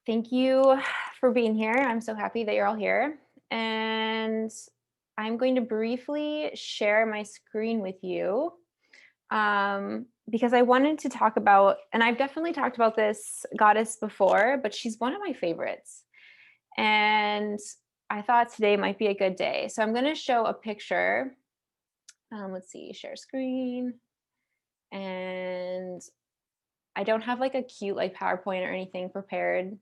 Thank you for being here. I'm so happy that you're all here. And I'm going to briefly share my screen with you because I wanted to talk about, and I've definitely talked about this goddess before, but she's one of my favorites. And I thought today might be a good day. So I'm going to show a picture. Let's see, share screen. And I don't have like a cute like PowerPoint or anything prepared.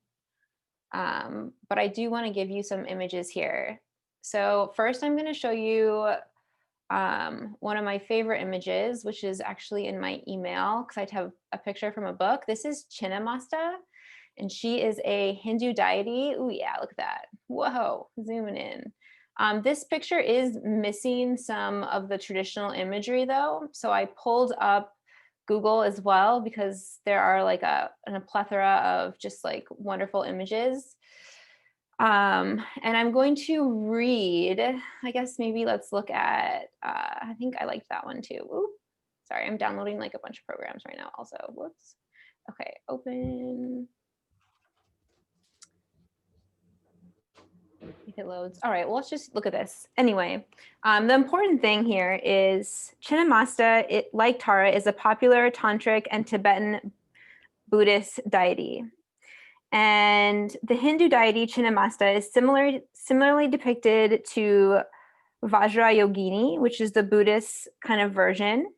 But I do want to give you some images here. So first I'm going to show you one of my favorite images, which is actually in my email because I have a picture from a book. This is Chinnamasta, and she is a Hindu deity. Oh yeah, look at that. Whoa, zooming in. This picture is missing some of the traditional imagery though. So I pulled up Google as well because there are like a plethora of just like wonderful images. And I'm going to read, I guess maybe let's look at, I think I liked that one too. Ooh, sorry, I'm downloading like a bunch of programs right now also. Whoops. Okay, open. If it loads. All right, well, let's just look at this. Anyway, the important thing here is Chinnamasta, like Tara, is a popular tantric and Tibetan Buddhist deity. And the Hindu deity Chinnamasta is similarly depicted to Vajrayogini, which is the Buddhist kind of version.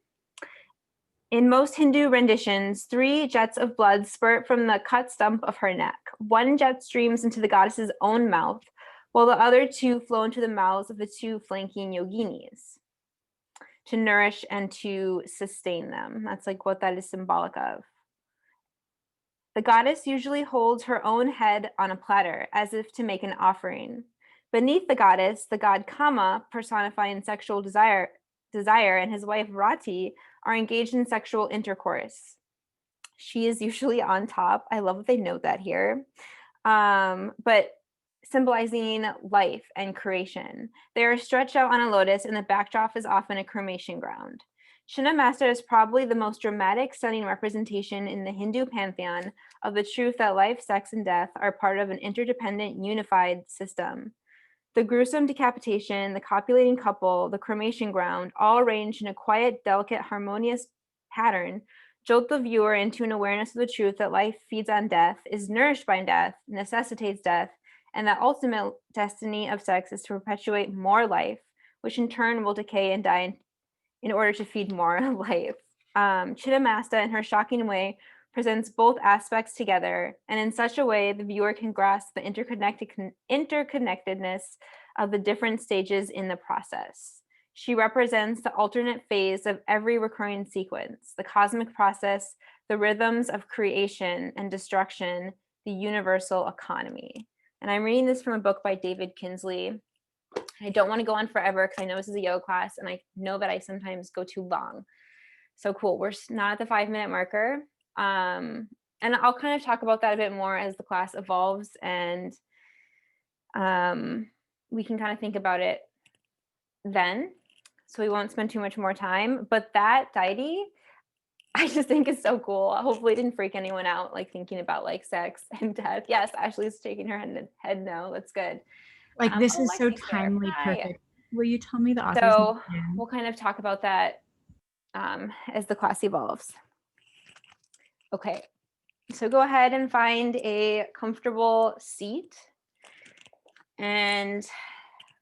In most Hindu renditions, 3 jets of blood spurt from the cut stump of her neck. 1 jet streams into the goddess's own mouth, while the other 2 flow into the mouths of the 2 flanking yoginis to nourish and to sustain them. That's like what that is symbolic of. The goddess usually holds her own head on a platter, as if to make an offering. Beneath the goddess, the god Kama, personifying sexual desire, and his wife Rati are engaged in sexual intercourse. She is usually on top. I love that they note that here. But symbolizing life and creation. They are stretched out on a lotus, and the backdrop is often a cremation ground. Chinnamasta is probably the most dramatic, stunning representation in the Hindu pantheon of the truth that life, sex, and death are part of an interdependent, unified system. The gruesome decapitation, the copulating couple, the cremation ground, all arranged in a quiet, delicate, harmonious pattern, jolt the viewer into an awareness of the truth that life feeds on death, is nourished by death, necessitates death, and that ultimate destiny of sex is to perpetuate more life, which in turn will decay and die in order to feed more life. Chinnamasta, in her shocking way, presents both aspects together, and in such a way the viewer can grasp the interconnectedness of the different stages in the process. She represents the alternate phase of every recurring sequence, the cosmic process, the rhythms of creation and destruction, the universal economy. And I'm reading this from a book by David Kinsley. I don't want to go on forever because I know this is a yoga class and I know that I sometimes go too long. So cool. We're not at the 5-minute marker. And I'll kind of talk about that a bit more as the class evolves, and we can kind of think about it then. So we won't spend too much more time. But that deity, I just think is so cool. Hopefully it didn't freak anyone out, like thinking about like sex and death. Yes, Ashley's shaking her head no. That's good. Like this is so Lexi's here. timely, Hi. perfect. Will you tell me the author's So name? we'll kind of talk about that as the class evolves. Okay, so go ahead and find a comfortable seat. And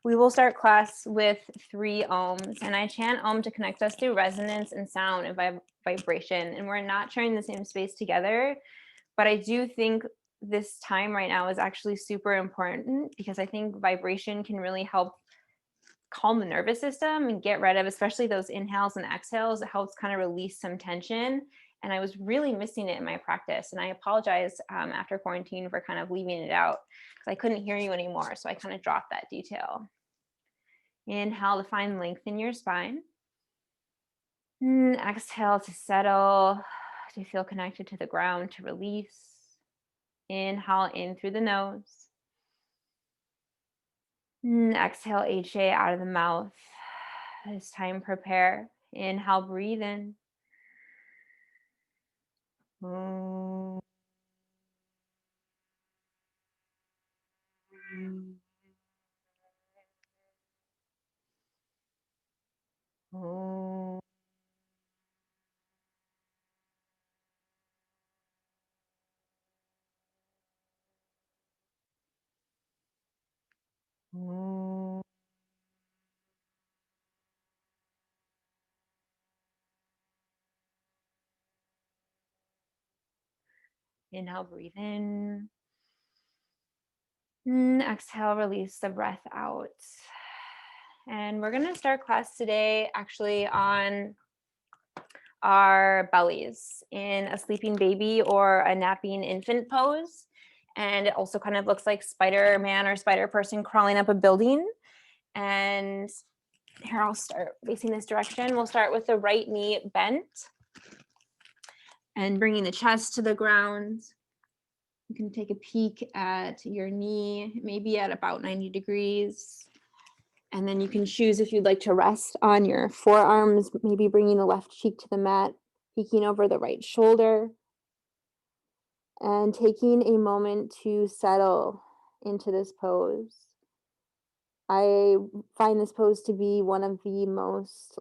we will start class with 3 ohms. And I chant Om to connect us through resonance and sound and vibration. And we're not sharing the same space together, but I do think this time right now is actually super important because I think vibration can really help calm the nervous system and get rid of, especially those inhales and exhales. It helps kind of release some tension. And I was really missing it in my practice. And I apologize after quarantine for kind of leaving it out because I couldn't hear you anymore. So I kind of dropped that detail. Inhale to find length in your spine. Exhale to settle, to feel connected to the ground, to release. Inhale in through the nose. Exhale, HA out of the mouth. This time, prepare. Inhale, breathe in. Inhale, breathe in. Exhale, release the breath out. And we're going to start class today actually on our bellies in a sleeping baby or a napping infant pose. And it also kind of looks like Spider-Man or Spider-Person crawling up a building. And here, I'll start facing this direction. We'll start with the right knee bent and bringing the chest to the ground. You can take a peek at your knee, maybe at about 90 degrees. And then you can choose if you'd like to rest on your forearms, maybe bringing the left cheek to the mat, peeking over the right shoulder, and taking a moment to settle into this pose. I find this pose to be one of the most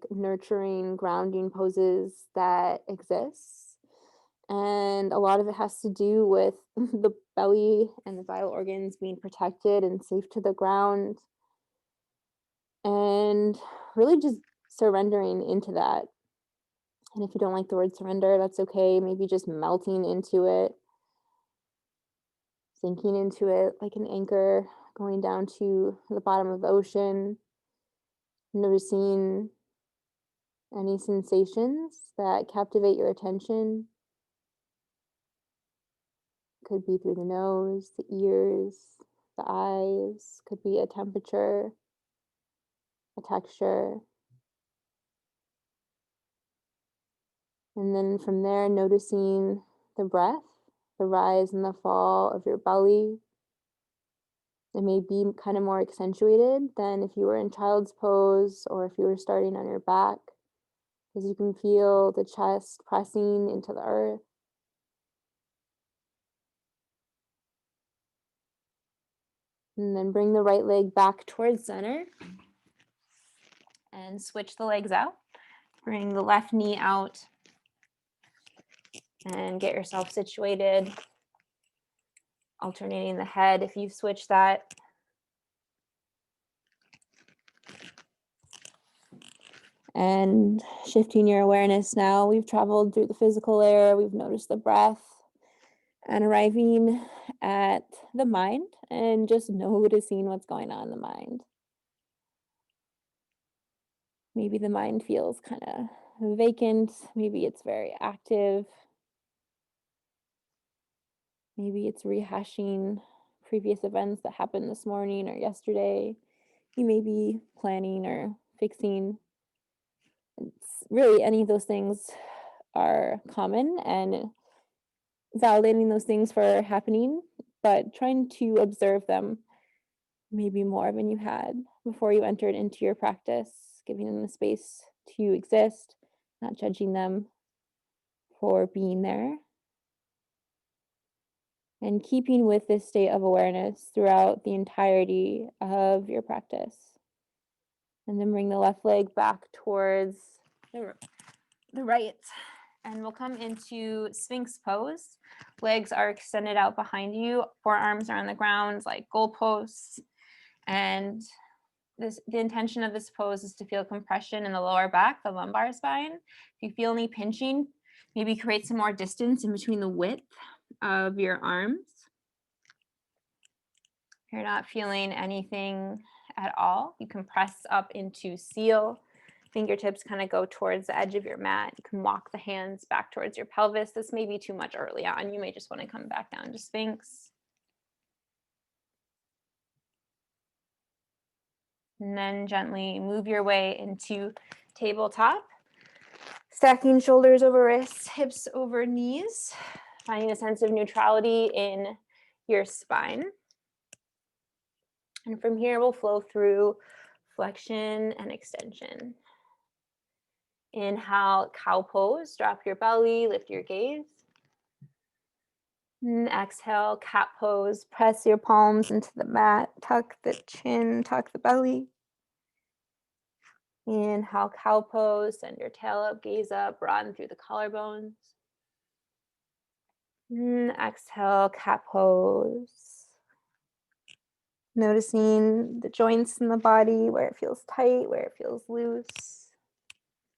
nurturing, grounding poses that exists. And a lot of it has to do with the belly and the vital organs being protected and safe to the ground. And really just surrendering into that. And if you don't like the word surrender, that's okay. Maybe just melting into it, sinking into it like an anchor, going down to the bottom of the ocean, noticing any sensations that captivate your attention. Could be through the nose, the ears, the eyes, could be a temperature, a texture. And then from there, noticing the breath, the rise and the fall of your belly. It may be kind of more accentuated than if you were in child's pose or if you were starting on your back, because you can feel the chest pressing into the earth. And then bring the right leg back towards center and switch the legs out. Bring the left knee out and get yourself situated, alternating the head if you've switched that. And shifting your awareness now. We've traveled through the physical layer, we've noticed the breath, and arriving at the mind and just noticing what's going on in the mind. Maybe the mind feels kind of vacant. Maybe it's very active. Maybe it's rehashing previous events that happened this morning or yesterday. You may be planning or fixing. It's really, any of those things are common, and validating those things for happening, but trying to observe them maybe more than you had before you entered into your practice, giving them the space to exist, not judging them for being there, and keeping with this state of awareness throughout the entirety of your practice. And then bring the left leg back towards the right. And we'll come into Sphynx pose. Legs are extended out behind you. Forearms are on the ground like goalposts. And the intention of this pose is to feel compression in the lower back, the lumbar spine. If you feel any pinching, maybe create some more distance in between the width of your arms. If you're not feeling anything at all, you can press up into seal. Fingertips kind of go towards the edge of your mat. You can walk the hands back towards your pelvis. This may be too much early on. You may just want to come back down to Sphynx. And then gently move your way into tabletop. Stacking shoulders over wrists, hips over knees. Finding a sense of neutrality in your spine. And from here, we'll flow through flexion and extension. Inhale, cow pose. Drop your belly, lift your gaze. And exhale, cat pose. Press your palms into the mat. Tuck the chin, tuck the belly. Inhale, cow pose. Send your tail up, gaze up, broaden through the collarbones. And exhale, cat pose. Noticing the joints in the body, where it feels tight, where it feels loose,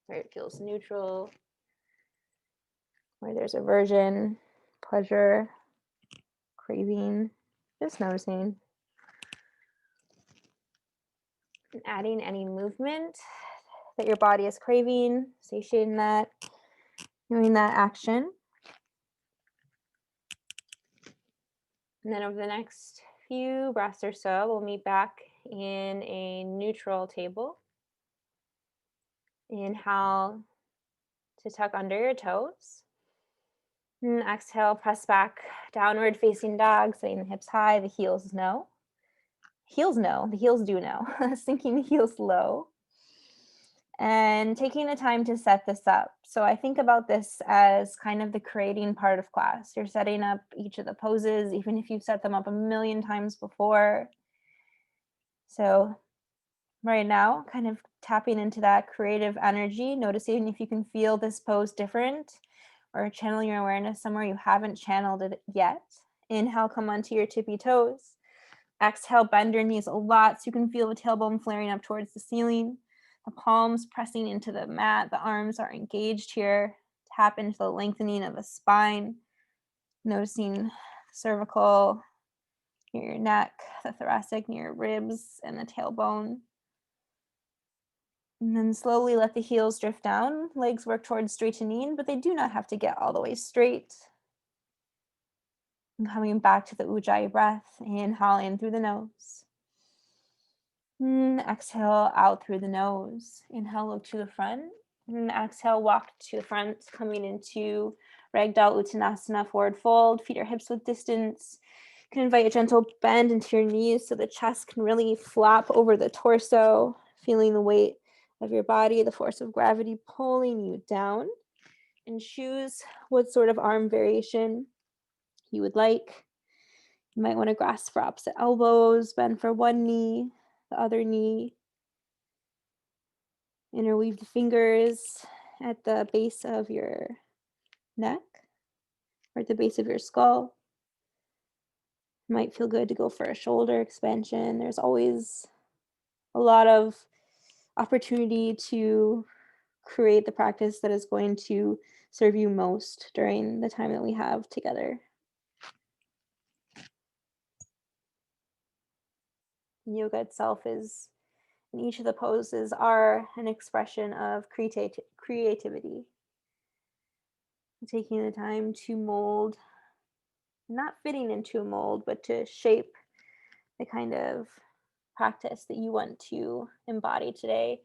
where it feels neutral, where there's aversion, pleasure, craving, just noticing. And adding any movement that your body is craving, satiating that, doing that action. And then over the next few breaths or so, we'll meet back in a neutral table. Inhale to tuck under your toes. And exhale, press back, downward facing dog, setting the hips high, the heels no. Heels no, the heels do no. Sinking the heels low. And taking the time to set this up. So I think about this as kind of the creating part of class. You're setting up each of the poses, even if you've set them up a million times before. So right now, kind of tapping into that creative energy, noticing if you can feel this pose different or channel your awareness somewhere you haven't channeled it yet. Inhale, come onto your tippy toes. Exhale, bend your knees a lot so you can feel the tailbone flaring up towards the ceiling. The palms pressing into the mat. The arms are engaged here. Tap into the lengthening of the spine. Noticing cervical near your neck, the thoracic near your ribs, and the tailbone. And then slowly let the heels drift down. Legs work towards straightening, but they do not have to get all the way straight. And coming back to the ujjayi breath. Inhale in through the nose. Exhale out through the nose. Inhale, look to the front. And exhale, walk to the front, coming into Ragdoll Uttanasana, forward fold. Feet or hips with distance. You can invite a gentle bend into your knees so the chest can really flap over the torso, feeling the weight of your body, the force of gravity pulling you down. And choose what sort of arm variation you would like. You might want to grasp for opposite elbows, bend for one knee, the other knee. Interweave the fingers at the base of your neck or at the base of your skull. It might feel good to go for a shoulder expansion. There's always a lot of opportunity to create the practice that is going to serve you most during the time that we have together. Yoga itself is, and each of the poses are an expression of creativity. Taking the time to mold, not fitting into a mold, but to shape the kind of practice that you want to embody today.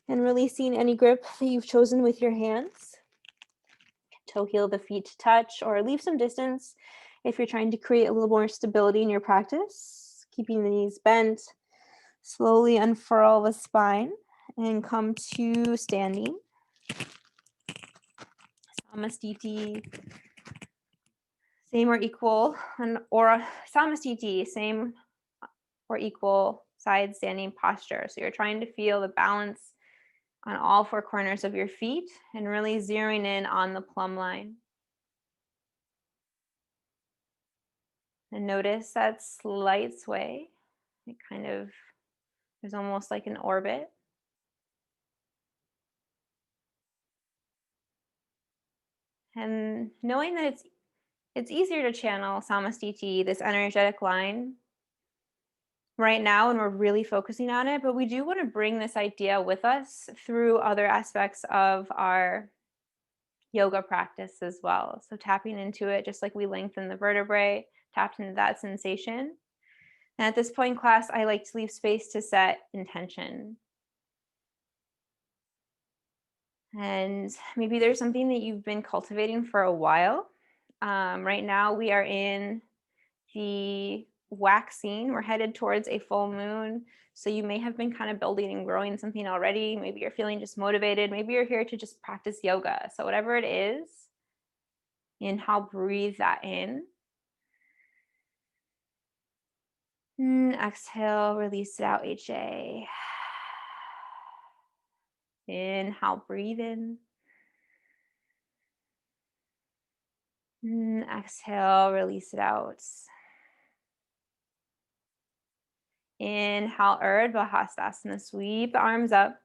And releasing any grip that you've chosen with your hands. Toe heel the feet to touch or leave some distance if you're trying to create a little more stability in your practice. Keeping the knees bent. Slowly unfurl the spine and come to standing. Samastiti. Same or equal, or samastiti, same or equal side standing posture. So you're trying to feel the balance on all four corners of your feet and really zeroing in on the plumb line. And notice that slight sway. It kind of is almost like an orbit. And knowing that it's easier to channel samastiti, this energetic line, right now, and we're really focusing on it, but we do want to bring this idea with us through other aspects of our yoga practice as well. So tapping into it, just like we lengthen the vertebrae, tapped into that sensation. And at this point in class, I like to leave space to set intention. And maybe there's something that you've been cultivating for a while. Right now we are in the waxing. We're headed towards a full moon. So you may have been kind of building and growing something already. Maybe you're feeling just motivated. Maybe you're here to just practice yoga. So whatever it is, inhale, breathe that in. Exhale, release it out, HA. Inhale, breathe in. Exhale, release it out. Inhale, Urdhva Hastasana, sweep the arms up.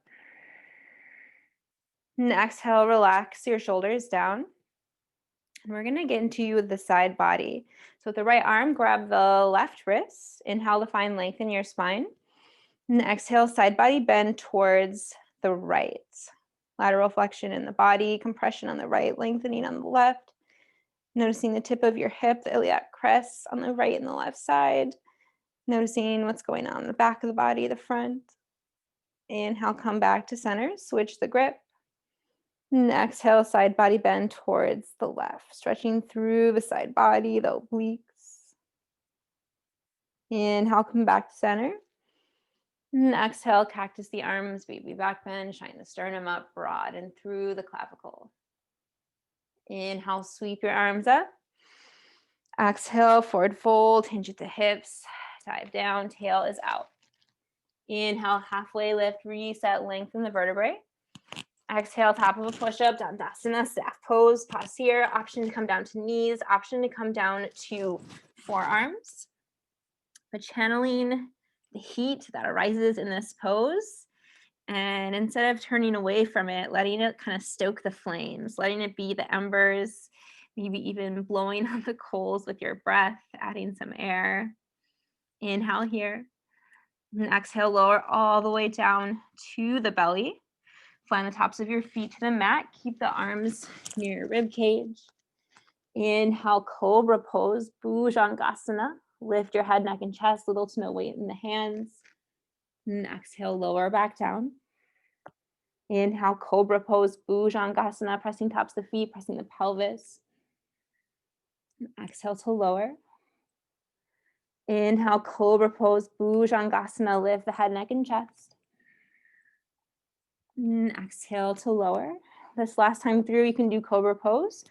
And exhale, relax your shoulders down. And we're going to get into the side body. So with the right arm, grab the left wrist. Inhale to find length in your spine. And exhale, side body bend towards the right. Lateral flexion in the body, compression on the right, lengthening on the left. Noticing the tip of your hip, the iliac crest on the right and the left side. Noticing what's going on in the back of the body, the front. Inhale, come back to center, switch the grip. And exhale, side body bend towards the left, stretching through the side body, the obliques. Inhale, come back to center. And exhale, cactus the arms, baby back bend, shine the sternum up, broad and through the clavicle. Inhale, sweep your arms up. Exhale, forward fold, hinge at the hips, dive down, tail is out. Inhale, halfway lift, reset, lengthen the vertebrae. Exhale, top of a push-up, Dandasana, staff pose, pause here. Option to come down to knees, option to come down to forearms. But channeling the heat that arises in this pose. And instead of turning away from it, letting it kind of stoke the flames, letting it be the embers, maybe even blowing on the coals with your breath, adding some air. Inhale here. And exhale, lower all the way down to the belly. Flying the tops of your feet to the mat. Keep the arms near your rib cage. Inhale, cobra pose, Bhujangasana. Lift your head, neck, and chest, little to no weight in the hands. And exhale, lower back down. Inhale, cobra pose, Bhujangasana, pressing tops of the feet, pressing the pelvis. And exhale to lower. Inhale, cobra pose, Bhujangasana, lift the head, neck, and chest. And exhale to lower. This last time through, you can do cobra pose,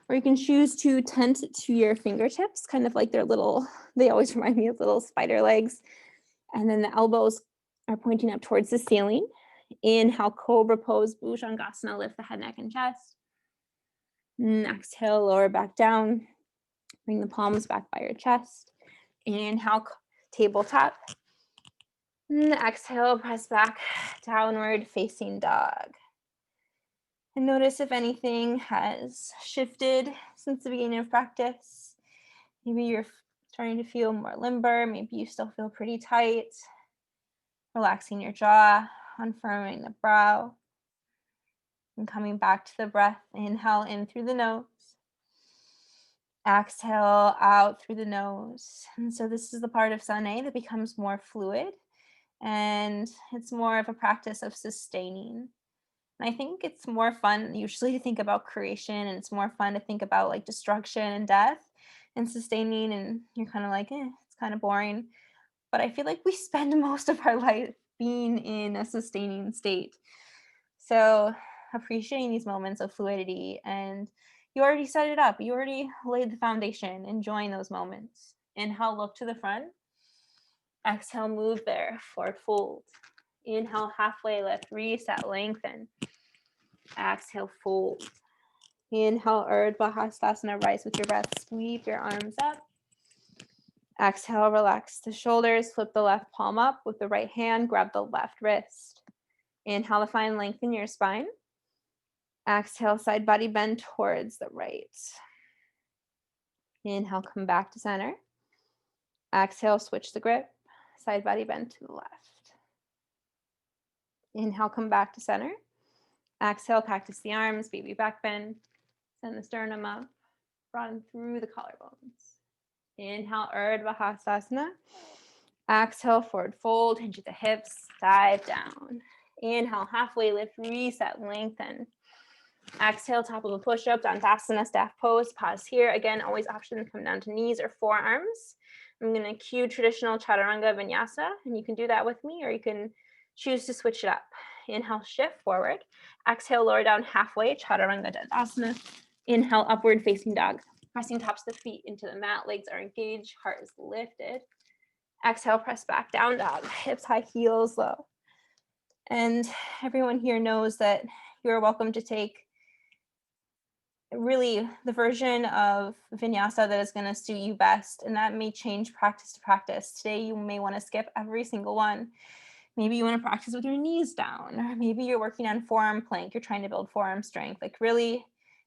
or you can choose to tent to your fingertips, kind of like their little, they always remind me of little spider legs. And then the elbows are pointing up towards the ceiling. Inhale, cobra pose, Bhujangasana, lift the head, neck, and chest. And exhale, lower back down. Bring the palms back by your chest. Inhale, tabletop. And exhale, press back, downward facing dog. And notice if anything has shifted since the beginning of practice. Maybe you're starting to feel more limber. Maybe you still feel pretty tight. Relaxing your jaw, unfurling the brow. And coming back to the breath. Inhale in through the nose. Exhale out through the nose. And so this is the part of Sane that becomes more fluid. And it's more of a practice of sustaining. And I think it's more fun usually to think about creation, and it's more fun to think about like destruction and death and sustaining, and you're kind of like, it's kind of boring. But I feel like we spend most of our life being in a sustaining state. So appreciating these moments of fluidity, and you already set it up. You already laid the foundation, enjoying those moments. Inhale, look to the front. Exhale, move there, forward fold. Inhale, halfway lift, reset, lengthen. Exhale, fold. Inhale, Urdhva Hastasana, rise with your breath, sweep your arms up. Exhale, relax the shoulders, flip the left palm up with the right hand, grab the left wrist. Inhale to find length in your spine. Exhale, side body bend towards the right. Inhale, come back to center. Exhale, switch the grip. Side body bend to the left. Inhale, come back to center. Exhale, cactus the arms, baby back bend. Send the sternum up, broaden through the collarbones. Inhale, Urdhva Hastasana. Exhale, forward fold, hinge at the hips, dive down. Inhale, halfway lift, reset, lengthen. Exhale, top of a push-up, Dandasana, staff pose, pause here. Again, always option to come down to knees or forearms. I'm gonna cue traditional Chaturanga Vinyasa, and you can do that with me, or you can choose to switch it up. Inhale, shift forward. Exhale, lower down halfway, Chaturanga Dandasana. Inhale, upward facing dog. Pressing tops of the feet into the mat, legs are engaged, heart is lifted. Exhale, press back, down dog, hips high, heels low. And everyone here knows that you're welcome to take really the version of vinyasa that is going to suit you best, and that may change practice to practice. Today you may want to skip every single one. Maybe you want to practice with your knees down, or maybe you're working on forearm plank, you're trying to build forearm strength. Like really,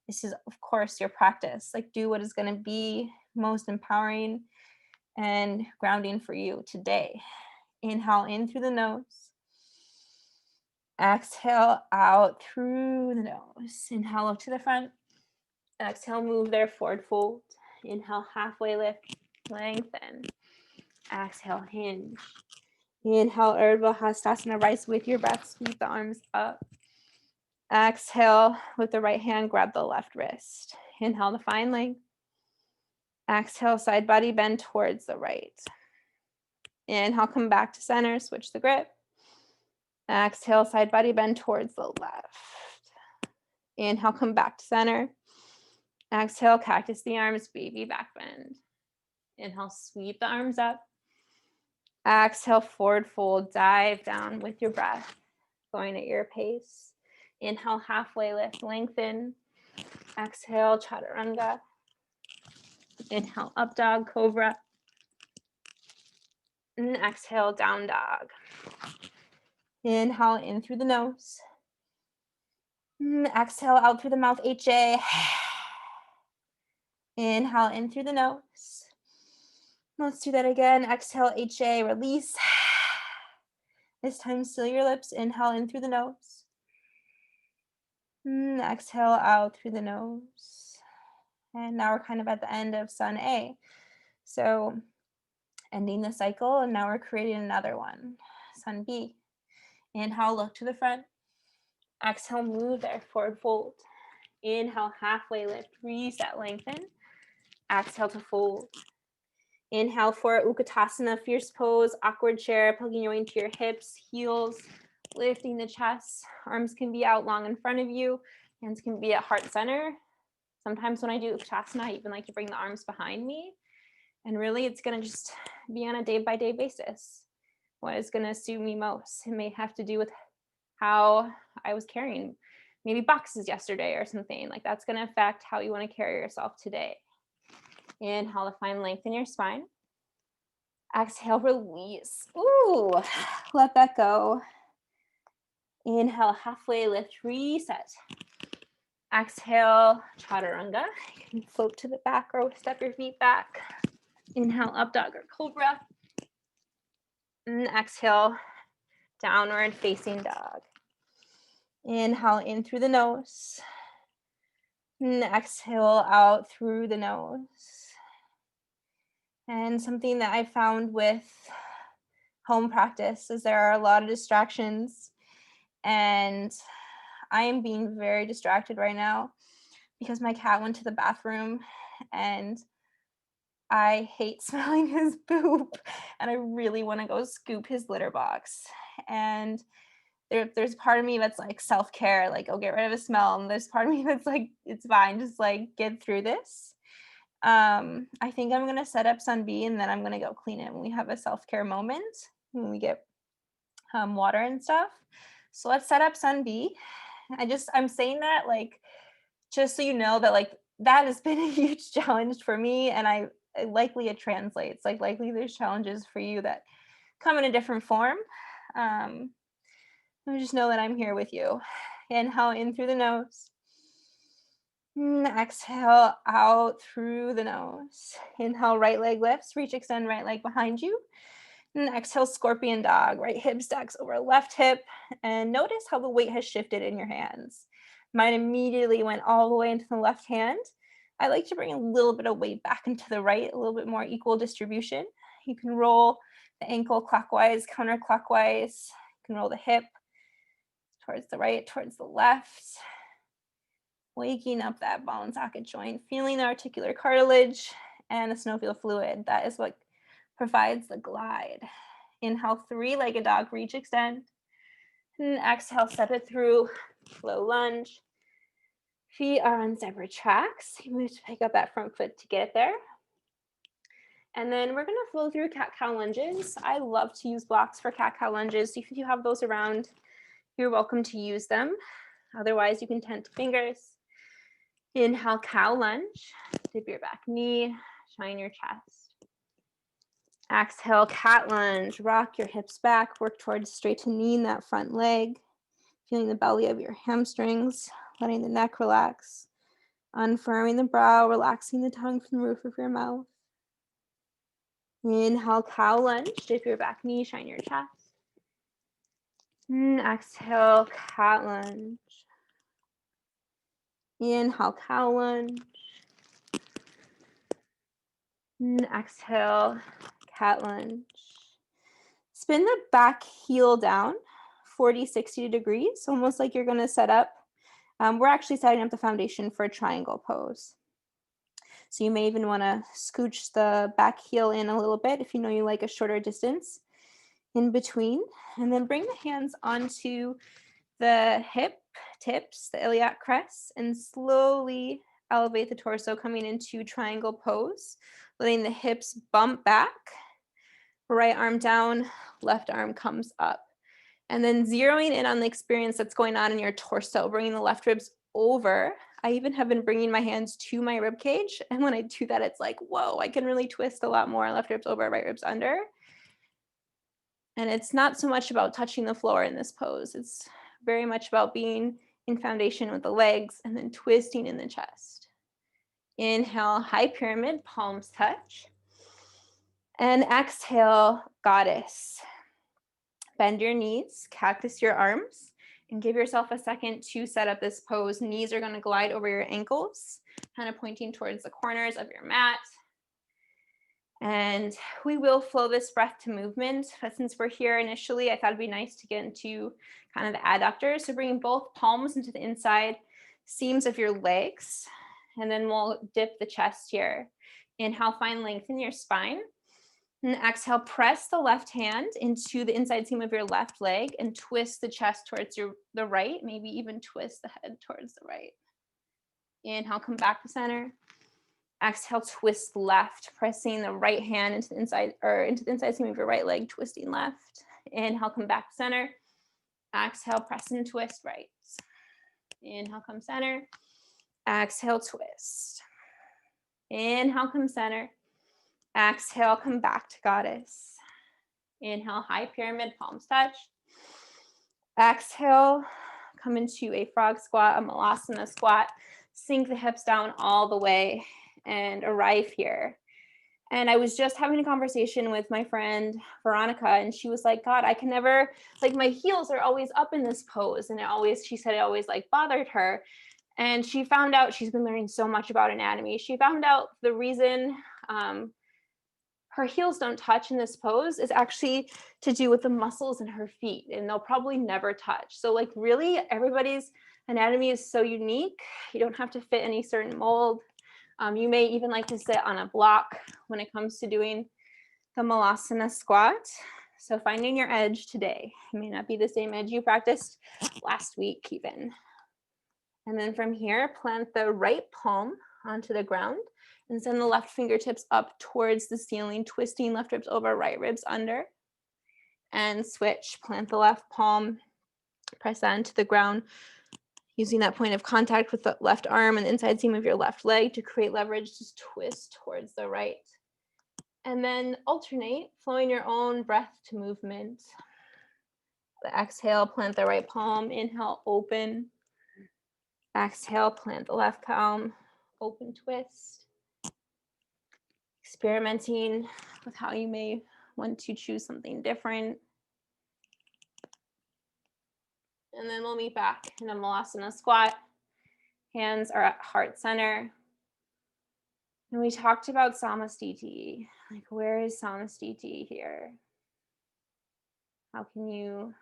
this is of course your practice. Like do what is going to be most empowering and grounding for you today. Inhale in through the nose. Exhale out through the nose. Inhale up to the front. Exhale, move there, forward fold. Inhale, halfway lift, lengthen. Exhale, hinge. Inhale, Urdhva Hastasana, rise with your breath, sweep the arms up. Exhale, with the right hand, grab the left wrist. Inhale to find length. Exhale, side body bend towards the right. Inhale, come back to center, switch the grip. Exhale, side body bend towards the left. Inhale, come back to center. Exhale, cactus the arms, baby back bend. Inhale, sweep the arms up. Exhale, forward fold, dive down with your breath, going at your pace. Inhale, halfway lift, lengthen. Exhale, chaturanga. Inhale, up dog, cobra. And exhale, down dog. Inhale in through the nose. And exhale out through the mouth, HA. Inhale in through the nose. Let's do that again. Exhale, HA, release. This time, seal your lips. Inhale in through the nose. Exhale out through the nose. And now we're kind of at the end of Sun A. So ending the cycle, and now we're creating another one. Sun B. Inhale, look to the front. Exhale, move there, forward fold. Inhale, halfway lift, reset, lengthen. Exhale to fold. Inhale for Utkatasana, fierce pose, awkward chair, plugging your way into your hips, heels, lifting the chest. Arms can be out long in front of you. Hands can be at heart center. Sometimes when I do Utkatasana, I even like to bring the arms behind me. And really, it's going to just be on a day-by-day basis. What is going to suit me most? It may have to do with how I was carrying maybe boxes yesterday or something. Like that's going to affect how you want to carry yourself today. Inhale to find length in your spine. Exhale, release. Ooh, let that go. Inhale, halfway lift, reset. Exhale, chaturanga. You can float to the back or step your feet back. Inhale, up dog or cobra. And exhale, downward facing dog. Inhale in through the nose. And exhale out through the nose. And something that I found with home practice is there are a lot of distractions, and I am being very distracted right now because my cat went to the bathroom and I hate smelling his poop and I really want to go scoop his litter box. And there's part of me that's like self-care, like, oh, get rid of the smell. And there's part of me that's like, it's fine, just like get through this. I think I'm gonna set up Sun B and then I'm gonna go clean it when we have a self-care moment, when we get water and stuff. So let's set up Sun B. I'm saying that like just so you know that like that has been a huge challenge for me, and likely it translates. Like likely there's challenges for you that come in a different form. Just know that I'm here with you. Inhale in through the nose. Exhale out through the nose. Inhale, right leg lifts, reach, extend right leg behind you. And exhale, scorpion dog, right hip stacks over left hip. And notice how the weight has shifted in your hands. Mine immediately went all the way into the left hand. I like to bring a little bit of weight back into the right, a little bit more equal distribution. You can roll the ankle clockwise, counterclockwise. You can roll the hip towards the right, towards the left. Waking up that ball and socket joint, feeling the articular cartilage and the synovial fluid. That is what provides the glide. Inhale, three-legged dog, reach, extend. And exhale, step it through, low lunge. Feet are on separate tracks. You move to pick up that front foot to get there. And then we're gonna flow through cat-cow lunges. I love to use blocks for cat-cow lunges. If you have those around, you're welcome to use them. Otherwise, you can tent fingers. Inhale, cow lunge. Dip your back knee, shine your chest. Exhale, cat lunge. Rock your hips back, work towards straightening that front leg. Feeling the belly of your hamstrings, letting the neck relax. Unfurrowing the brow, relaxing the tongue from the roof of your mouth. Inhale, cow lunge. Dip your back knee, shine your chest. Exhale, cat lunge. Inhale, cow lunge. Exhale, cat lunge. Spin the back heel down 40-60 degrees, almost like you're going to set up. We're actually setting up the foundation for a triangle pose. So you may even want to scooch the back heel in a little bit if you know you like a shorter distance in between. And then bring the hands onto the hip tips, the iliac crest, and slowly elevate the torso, coming into triangle pose, letting the hips bump back. Right arm down, left arm comes up. And then zeroing in on the experience that's going on in your torso, bringing the left ribs over. I even have been bringing my hands to my rib cage. And when I do that, it's like, whoa, I can really twist a lot more. Left ribs over, right ribs under. And it's not so much about touching the floor in this pose. It's very much about being in foundation with the legs and then twisting in the chest. Inhale, high pyramid, palms touch. And exhale, goddess. Bend your knees, cactus your arms, and give yourself a second to set up this pose. Knees are going to glide over your ankles, kind of pointing towards the corners of your mat. And we will flow this breath to movement. But since we're here initially, I thought it'd be nice to get into kind of the adductors. So bringing both palms into the inside seams of your legs. And then we'll dip the chest here. Inhale, find length in your spine. And exhale, press the left hand into the inside seam of your left leg and twist the chest towards the right, maybe even twist the head towards the right. Inhale, come back to center. Exhale, twist left, pressing the right hand into the inside seam of your right leg, twisting left. Inhale, come back to center. Exhale, press and twist right. Inhale, come center. Exhale, twist. Inhale, come center. Exhale, come back to goddess. Inhale, high pyramid, palms touch. Exhale, come into a frog squat, a malasana squat. Sink the hips down all the way and arrive here. And I was just having a conversation with my friend Veronica, and she was like, God, I can never, like my heels are always up in this pose. And she said it always like bothered her. And she found out, she's been learning so much about anatomy. She found out the reason her heels don't touch in this pose is actually to do with the muscles in her feet, and they'll probably never touch. So like really everybody's anatomy is so unique. You don't have to fit any certain mold. You may even like to sit on a block when it comes to doing the malasana squat. So finding your edge today. It may not be the same edge you practiced last week even. And then from here, plant the right palm onto the ground and send the left fingertips up towards the ceiling, twisting left ribs over, right ribs under. And switch, plant the left palm, press that into the ground, using that point of contact with the left arm and the inside seam of your left leg to create leverage, just twist towards the right. And then alternate, flowing your own breath to movement. The exhale, plant the right palm, inhale, open. Exhale, plant the left palm, open twist. Experimenting with how you may want to choose something different. And then we'll meet back in a malasana squat. Hands are at heart center. And we talked about samastiti. Like, where is samastiti here? How can you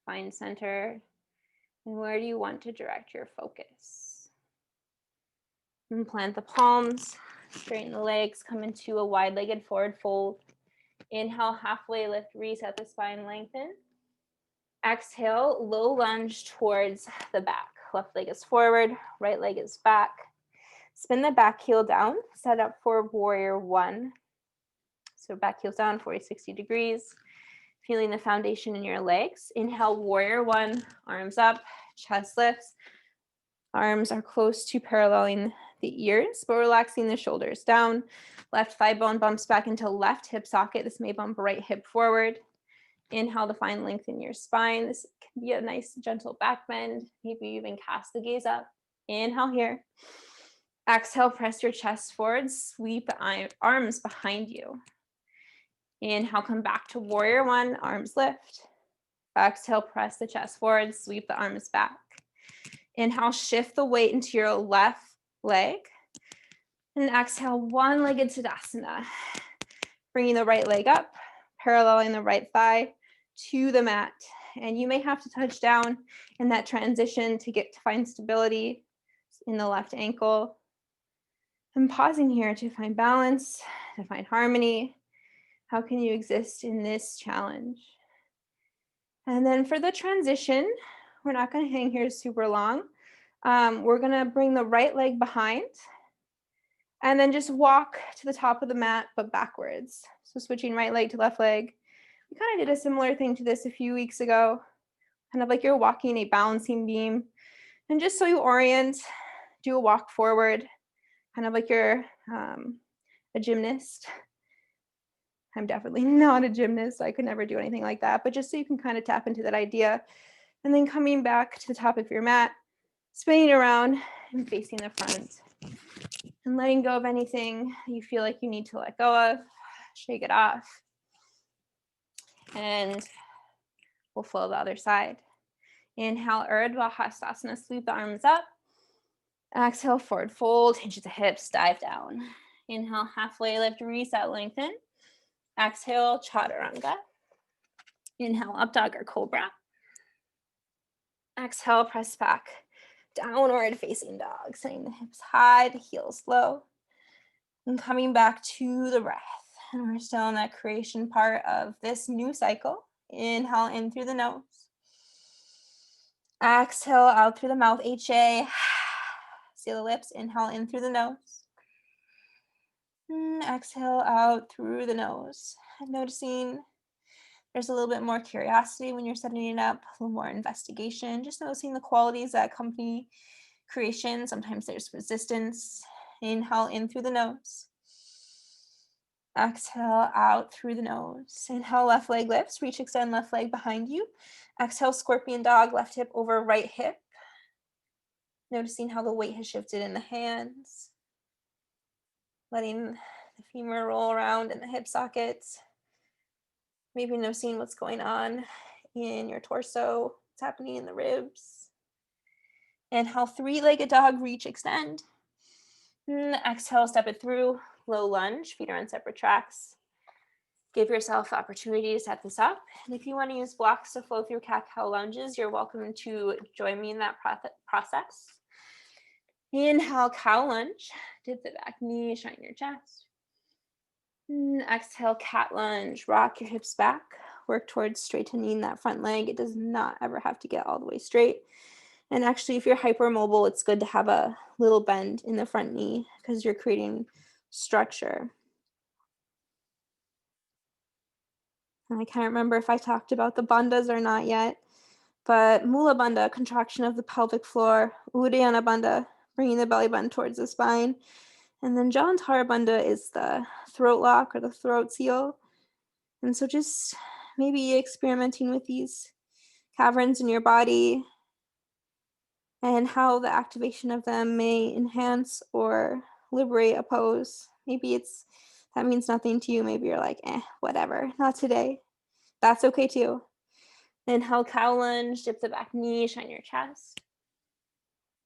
find center? And where do you want to direct your focus? And plant the palms, straighten the legs, come into a wide-legged forward fold. Inhale, halfway lift, reset the spine, lengthen. Exhale, low lunge towards the back. Left leg is forward, right leg is back. Spin the back heel down, set up for warrior one. So back heel's down, 40-60 degrees. Feeling the foundation in your legs. Inhale, warrior one, arms up, chest lifts. Arms are close to paralleling the ears, but relaxing the shoulders down. Left thigh bone bumps back into left hip socket. This may bump right hip forward. Inhale to find length in your spine. This can be a nice gentle back bend. Maybe even cast the gaze up. Inhale here. Exhale, press your chest forward. Sweep the arms behind you. Inhale, come back to warrior one. Arms lift. Exhale, press the chest forward. Sweep the arms back. Inhale, shift the weight into your left leg. And exhale, one-legged Tadasana. Bringing the right leg up, paralleling the right thigh to the mat. And you may have to touch down in that transition to find stability in the left ankle. And pausing here to find balance, to find harmony. How can you exist in this challenge? And then for the transition, we're not going to hang here super long. We're going to bring the right leg behind and then just walk to the top of the mat, but backwards. So switching right leg to left leg. We kind of did a similar thing to this a few weeks ago, kind of like you're walking a balancing beam. And just so you orient, do a walk forward, kind of like you're a gymnast. I'm definitely not a gymnast. I could never do anything like that, but just so you can kind of tap into that idea. And then coming back to the top of your mat, spinning around and facing the front. And letting go of anything you feel like you need to let go of. Shake it off. And we'll flow the other side. Inhale, Urdhva Hastasana, sweep the arms up. Exhale, forward fold, hinge the hips, dive down. Inhale, halfway lift, reset, lengthen. Exhale, Chaturanga. Inhale, up dog or cobra. Exhale, press back. Downward facing dog, setting the hips high, the heels low. And coming back to the breath. And we're still in that creation part of this new cycle. Inhale in through the nose. Exhale out through the mouth, HA. Seal the lips, inhale in through the nose. And exhale out through the nose. And noticing there's a little bit more curiosity when you're setting it up, a little more investigation, just noticing the qualities that accompany creation. Sometimes there's resistance. Inhale in through the nose. Exhale out through the nose. Inhale, left leg lifts, reach, extend left leg behind you. Exhale, scorpion dog, left hip over right hip. Noticing how the weight has shifted in the hands. Letting the femur roll around in the hip sockets. Maybe noticing what's going on in your torso, what's happening in the ribs. Inhale, three-legged dog, reach, extend. And exhale, step it through, low lunge, feet are on separate tracks. Give yourself the opportunity to set this up. And if you want to use blocks to flow through cat-cow lunges, you're welcome to join me in that process. Inhale, cow lunge. Dip the back knee, shine your chest. And exhale, cat lunge. Rock your hips back. Work towards straightening that front leg. It does not ever have to get all the way straight. And actually, if you're hypermobile, it's good to have a little bend in the front knee because you're creating structure. And I can't remember if I talked about the bandhas or not yet, but Mula Bandha, contraction of the pelvic floor, Uddiyana Bandha, bringing the belly button towards the spine, and then Jalandhara Bandha is the throat lock or the throat seal. And so just maybe experimenting with these caverns in your body and how the activation of them may enhance or liberate a pose. Maybe that means nothing to you. Maybe you're like, whatever, not today. That's okay too. Inhale, cow lunge, dip the back knee, shine your chest.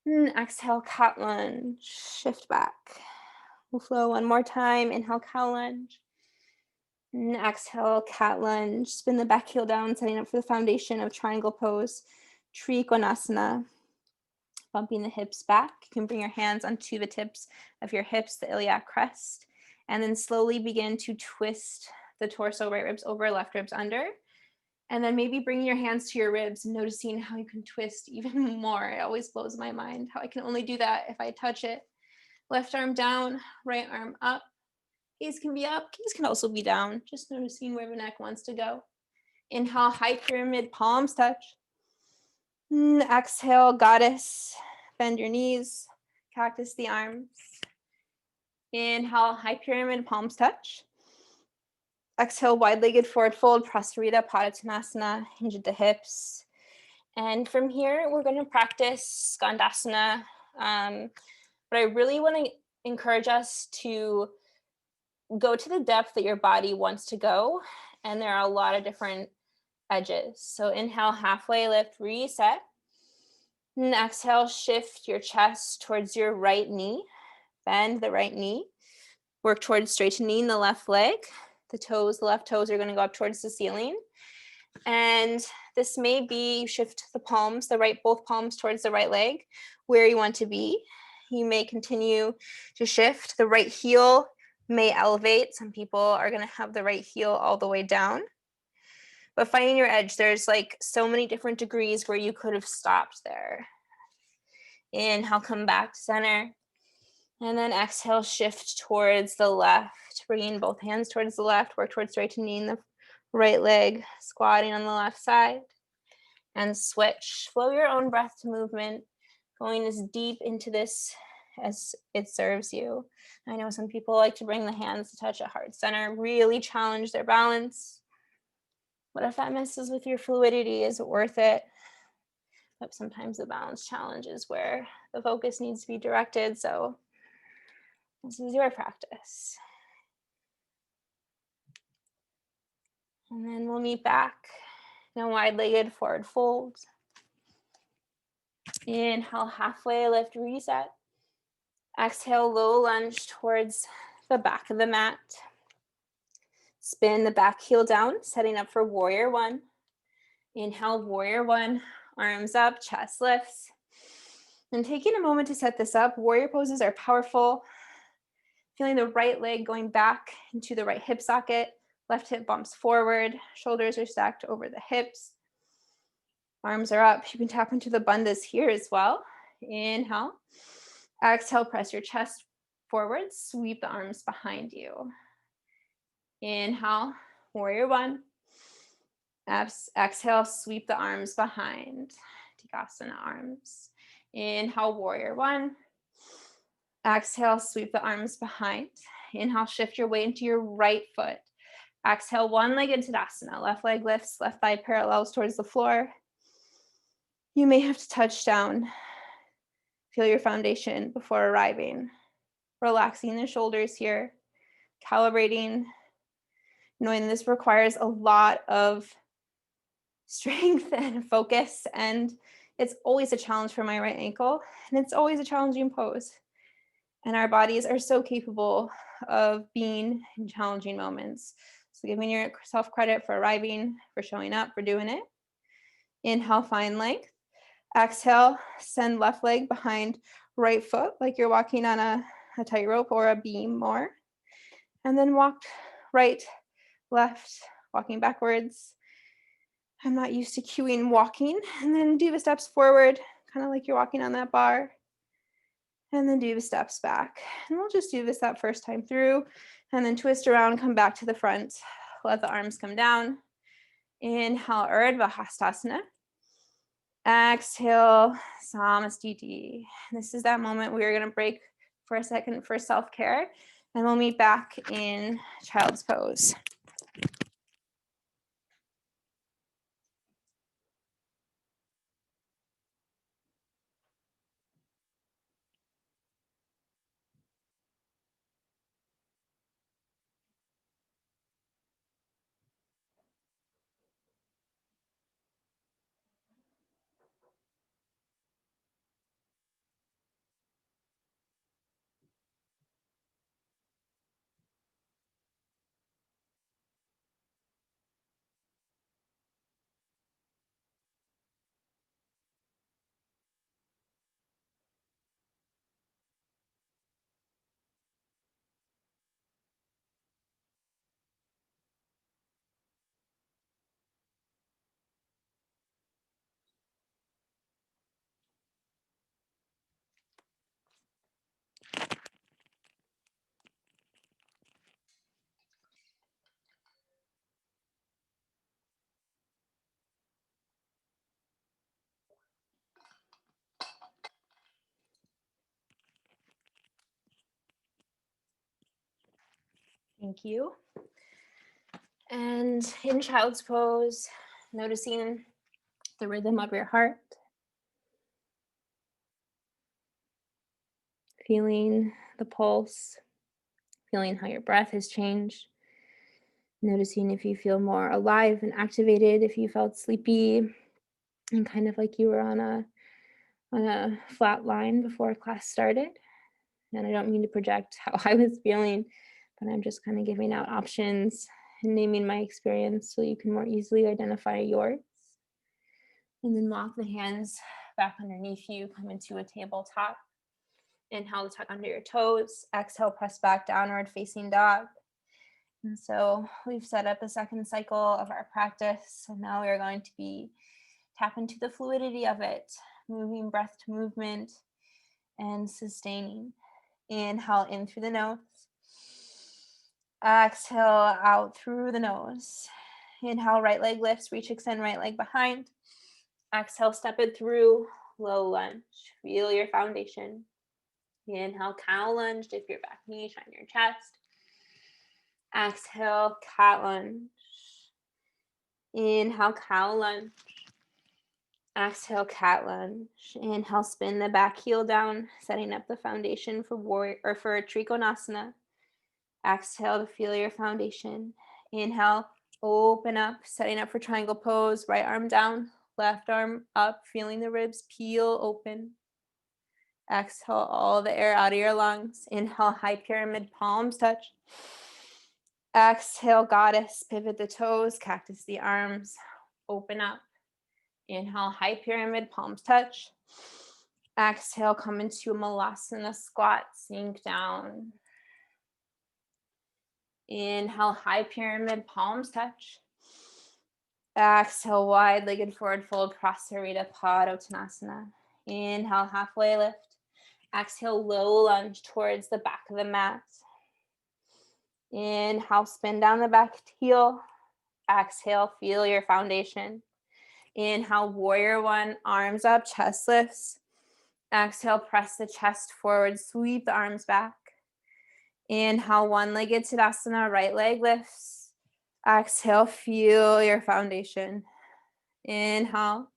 And exhale, cat lunge, shift back. We'll flow one more time. Inhale, cow lunge. And exhale, cat lunge. Spin the back heel down, setting up for the foundation of triangle pose, Trikonasana. Bumping the hips back. You can bring your hands onto the tips of your hips, the iliac crest, and then slowly begin to twist the torso, right ribs over, left ribs under. And then maybe bringing your hands to your ribs and noticing how you can twist even more. It always blows my mind how I can only do that if I touch it. Left arm down, right arm up. Gaze can be up, gaze can also be down. Just noticing where the neck wants to go. Inhale, high pyramid, palms touch. Exhale, goddess. bend your knees, cactus the arms. Inhale, high pyramid, palms touch. Exhale, wide-legged forward fold, prasarita, padottanasana, hinge at the hips. And from here, we're going to practice skandasana. But I really want to encourage us to go to the depth that your body wants to go. And there are a lot of different edges. So inhale, halfway lift, reset. And exhale, shift your chest towards your right knee. Bend the right knee. Work towards straightening the left leg. The left toes are going to go up towards the ceiling. And this may be, you shift the palms, both palms towards the right leg where you want to be. You may continue to shift. The right heel may elevate. Some people are going to have the right heel all the way down. But finding your edge, there's like so many different degrees where you could have stopped there. Inhale, come back to center. And then exhale, shift towards the left, bringing both hands towards the left, work towards straightening the right leg, squatting on the left side, and switch. Flow your own breath to movement, going as deep into this as it serves you. I know some people like to bring the hands to touch at heart center, really challenge their balance. What if that messes with your fluidity? Is it worth it? But sometimes the balance challenge is where the focus needs to be directed. So this is your practice. And then we'll meet back in a wide-legged forward fold. Inhale, halfway lift, reset. Exhale, low lunge towards the back of the mat. Spin the back heel down, setting up for warrior one. Inhale, warrior one, arms up, chest lifts. And taking a moment to set this up, warrior poses are powerful. Feeling the right leg going back into the right hip socket, left hip bumps forward, shoulders are stacked over the hips. Arms are up. You can tap into the bandhas here as well. Inhale. Exhale, press your chest forward, sweep the arms behind you. Inhale, warrior one. Exhale, sweep the arms behind. Tikasana arms. Inhale, warrior one. Exhale, sweep the arms behind. Inhale, shift your weight into your right foot. Exhale, one-legged Tadasana. Left leg lifts, left thigh parallels towards the floor. You may have to touch down. Feel your foundation before arriving. Relaxing the shoulders here. Calibrating. Knowing this requires a lot of strength and focus, and it's always a challenge for my right ankle, and it's always a challenging pose. And our bodies are so capable of being in challenging moments. So giving yourself credit for arriving, for showing up, for doing it. Inhale, find length. Exhale, send left leg behind right foot like you're walking on a tightrope or a beam more. And then walk right, left, walking backwards. I'm not used to cueing walking. And then do the steps forward, kind of like you're walking on that bar. And then do the steps back. And we'll just do this that first time through. And then twist around, come back to the front. Let the arms come down. Inhale, Urdhva Hastasana. Exhale, Samastiti. This is that moment we are going to break for a second for self-care. And we'll meet back in child's pose. Thank you. And in child's pose, noticing the rhythm of your heart. Feeling the pulse, feeling how your breath has changed. Noticing if you feel more alive and activated, if you felt sleepy and kind of like you were on a flat line before class started. And I don't mean to project how I was feeling, but I'm just kind of giving out options and naming my experience so you can more easily identify yours. And then walk the hands back underneath you, come into a tabletop. Inhale to tuck under your toes. Exhale, press back, downward facing dog. And so we've set up the second cycle of our practice. And now we're going to be tap into the fluidity of it, moving breath to movement and sustaining. Inhale in through the nose. Exhale out through the nose. Inhale, right leg lifts, reach, extend right leg behind. Exhale, step it through, low lunge. Feel your foundation. Inhale, cow lunge, dip your back knee, shine your chest. Exhale, cat lunge. Inhale, cow lunge. Exhale, cat lunge. Inhale, spin the back heel down, setting up the foundation for warrior or for trikonasana. Exhale to feel your foundation. Inhale, open up, setting up for triangle pose. Right arm down, left arm up, feeling the ribs peel open. Exhale all the air out of your lungs. Inhale, high pyramid, palms touch. Exhale, goddess, pivot the toes, cactus the arms, open up. Inhale, high pyramid, palms touch. Exhale, come into a malasana squat, sink down. Inhale, high pyramid, palms touch. Exhale, wide-legged forward fold, Prasarita Padottanasana. Inhale, halfway lift. Exhale, low lunge towards the back of the mat. Inhale, spin down the back heel. Exhale, feel your foundation. Inhale, warrior one, arms up, chest lifts. Exhale, press the chest forward, sweep the arms back. Inhale, one-legged Tadasana, right leg lifts. Exhale, feel your foundation. Inhale.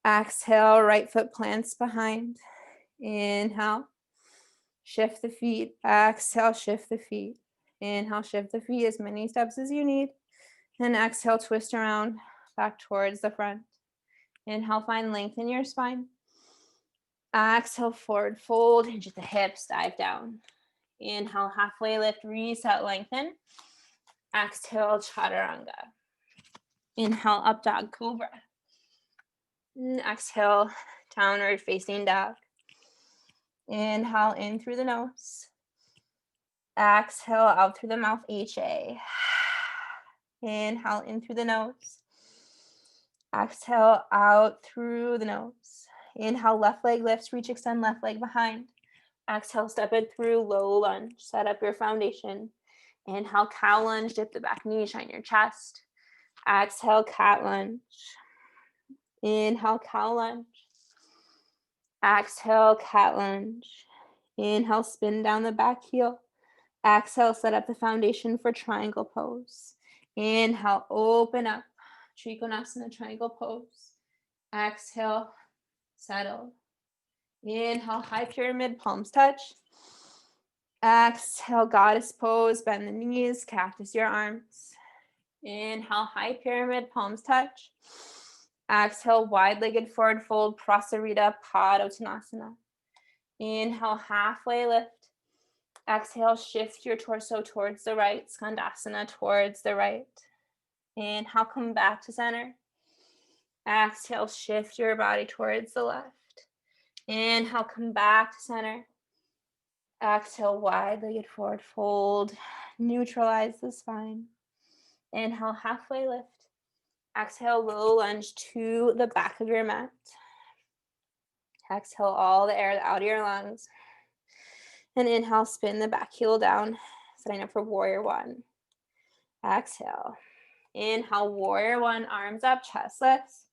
Exhale, right foot plants behind. Inhale. Shift the feet. Exhale, shift the feet. Inhale, shift the feet as many steps as you need. Then exhale, twist around back towards the front. Inhale, find length in your spine. Exhale, forward fold, hinge at the hips, dive down. Inhale, halfway lift, reset, lengthen. Exhale, chaturanga. Inhale, up dog cobra. And exhale, downward facing dog. Inhale in through the nose. Exhale out through the mouth, HA. Inhale in through the nose. Exhale out through the nose. Inhale, left leg lifts, reach, extend left leg behind. Exhale, step it through, low lunge, set up your foundation. Inhale, cow lunge, dip the back knee, shine your chest. Exhale, cat lunge. Inhale, cow lunge. Exhale, cat lunge. Inhale, spin down the back heel. Exhale, set up the foundation for triangle pose. Inhale, open up. Trikonasana, triangle pose. Exhale, settle. Inhale, high pyramid, palms touch. Exhale, goddess pose, bend the knees, cactus your arms. Inhale, high pyramid, palms touch. Exhale, wide-legged forward fold, Prasarita Padottanasana. Inhale, halfway lift. Exhale, shift your torso towards the right, Skandasana towards the right. Inhale, come back to center. Exhale, shift your body towards the left. Inhale, come back to center. Exhale, wide-legged forward fold. Neutralize the spine. Inhale, halfway lift. Exhale, low lunge to the back of your mat. Exhale all the air out of your lungs. And inhale, spin the back heel down, setting up for warrior one. Exhale. Inhale, warrior one, arms up, chest lifts.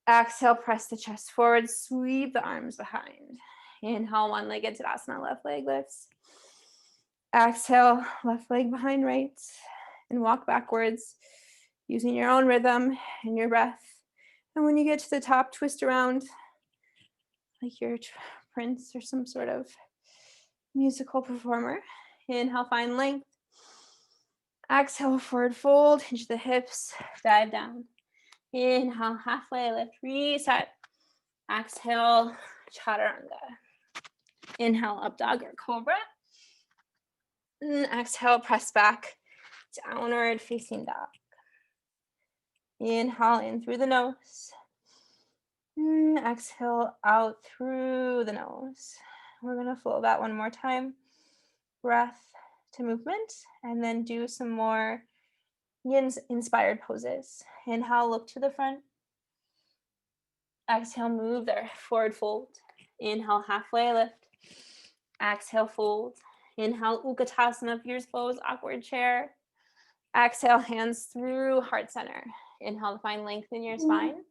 Exhale, press the chest forward, sweep the arms behind. Inhale, one-legged Tadasana, left leg lifts. Exhale, left leg behind right, and walk backwards using your own rhythm and your breath. And when you get to the top, twist around like you're a prince or some sort of musical performer. Inhale, find length. Exhale, forward fold, hinge the hips, dive down. Inhale, halfway lift, reset. Exhale, chaturanga. Inhale, up dog or cobra. And exhale, press back, downward facing dog. Inhale in through the nose. And exhale out through the nose. We're gonna flow that one more time. Breath to movement, and then do some more yin-inspired poses. Inhale, look to the front. Exhale, move there, forward fold. Inhale, halfway lift. Exhale, fold. Inhale, Utkatasana, fierce pose, awkward chair. Exhale, hands through heart center. Inhale, find length in your spine.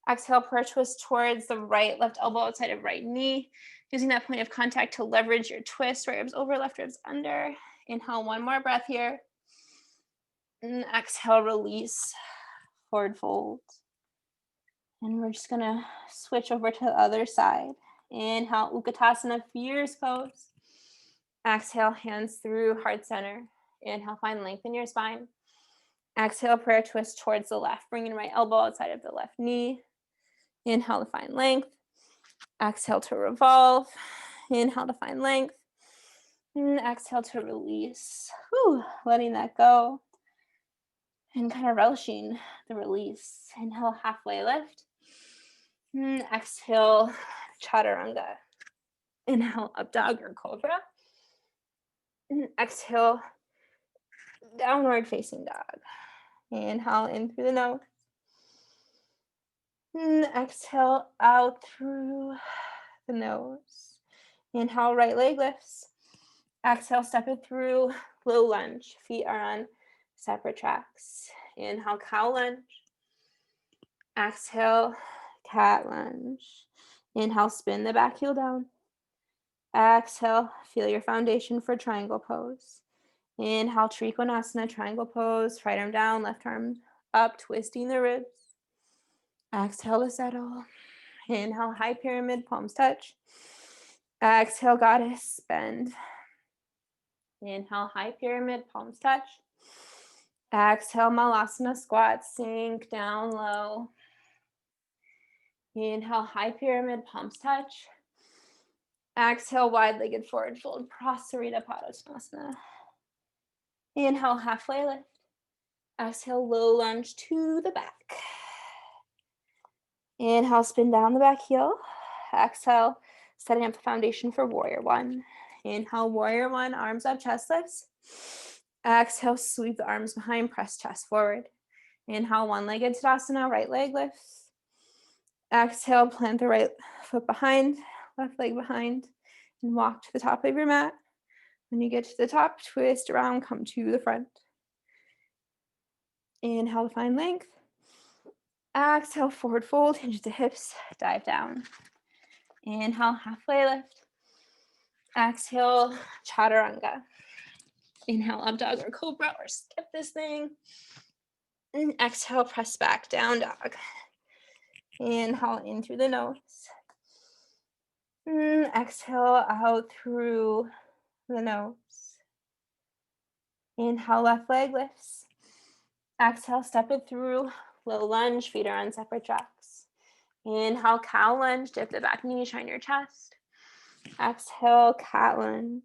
Exhale, prayer twist towards the right, left elbow outside of right knee. Using that point of contact to leverage your twist, right ribs over, left ribs under. Inhale, one more breath here. And exhale, release, forward fold. And we're just gonna switch over to the other side. Inhale, Utkatasana, fierce pose. Exhale, hands through heart center. Inhale, find length in your spine. Exhale, prayer twist towards the left, bringing right elbow outside of the left knee. Inhale to find length. Exhale to revolve. Inhale to find length. And exhale to release. Whew, letting that go. And kind of relishing the release. Inhale, halfway lift. And exhale, chaturanga. Inhale, up dog or cobra. And exhale, downward facing dog. Inhale in through the nose. And exhale out through the nose. Inhale, right leg lifts. Exhale, step it through, low lunge. Feet are on separate tracks. Inhale, cow lunge. Exhale, cat lunge. Inhale, spin the back heel down. Exhale, feel your foundation for triangle pose. Inhale, Trikonasana, triangle pose. Right arm down, left arm up, twisting the ribs. Exhale to settle. Inhale, high pyramid, palms touch. Exhale, goddess, bend. Inhale, high pyramid, palms touch. Exhale, malasana, squat, sink down low. Inhale, high pyramid, palms touch. Exhale, wide-legged forward fold, prasarita padottanasana. Inhale, halfway lift. Exhale, low lunge to the back. Inhale, spin down the back heel. Exhale, setting up the foundation for warrior one. Inhale, warrior one, arms up, chest lifts. Exhale, sweep the arms behind, press chest forward. Inhale, one-legged Tadasana, right leg lifts. Exhale, plant the right foot behind, left leg behind, and walk to the top of your mat. When you get to the top, twist around, come to the front. Inhale to find length. Exhale, forward fold, hinge the hips, dive down. Inhale, halfway lift. Exhale, chaturanga. Inhale, up dog or cobra, or skip this thing. And exhale, press back, down dog. Inhale in through the nose. And exhale out through the nose. Inhale, left leg lifts. Exhale, step it through, low lunge, feet are on separate tracks. Inhale, cow lunge, dip the back knee, shine your chest. Exhale, cat lunge.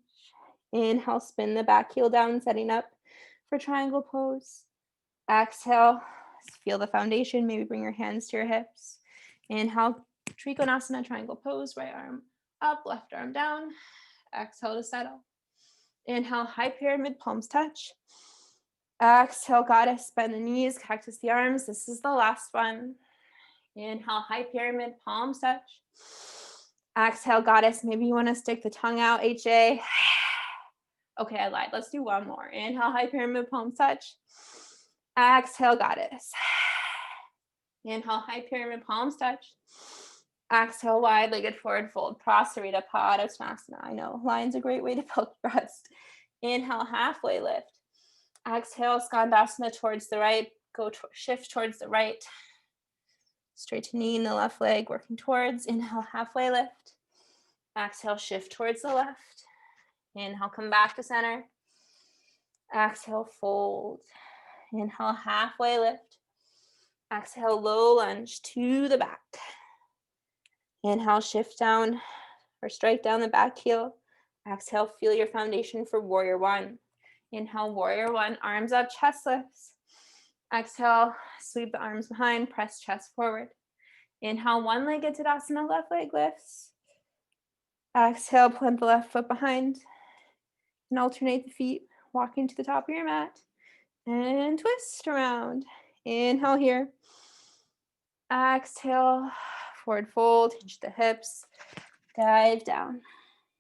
Inhale, spin the back heel down, setting up for triangle pose. Exhale, feel the foundation, maybe bring your hands to your hips. Inhale, Trikonasana, triangle pose, right arm up, left arm down. Exhale to settle. Inhale, high pyramid, palms touch. Exhale, goddess, bend the knees, cactus the arms. This is the last one. Inhale, high pyramid, palms touch. Exhale, goddess. Maybe you want to stick the tongue out, HA. Okay, I lied. Let's do one more. Inhale, high pyramid, palms touch. Exhale, goddess. Inhale, high pyramid, palms touch. Exhale, wide-legged forward fold, prasarita padottanasana. I know, lion's a great way to build rest. Inhale, halfway lift. Exhale, skandasana towards the right. Shift towards the right. Straighten knee in the left leg, working towards. Inhale, halfway lift. Exhale, shift towards the left. Inhale, come back to center. Exhale, fold. Inhale, halfway lift. Exhale, low lunge to the back. Inhale, shift down or strike down the back heel. Exhale, feel your foundation for warrior one. Inhale, warrior one, arms up, chest lifts. Exhale, sweep the arms behind, press chest forward. Inhale, one-legged Tadasana, left leg lifts. Exhale, plant the left foot behind. And alternate the feet, walking to the top of your mat. And twist around. Inhale here. Exhale, forward fold, hinge the hips. Dive down.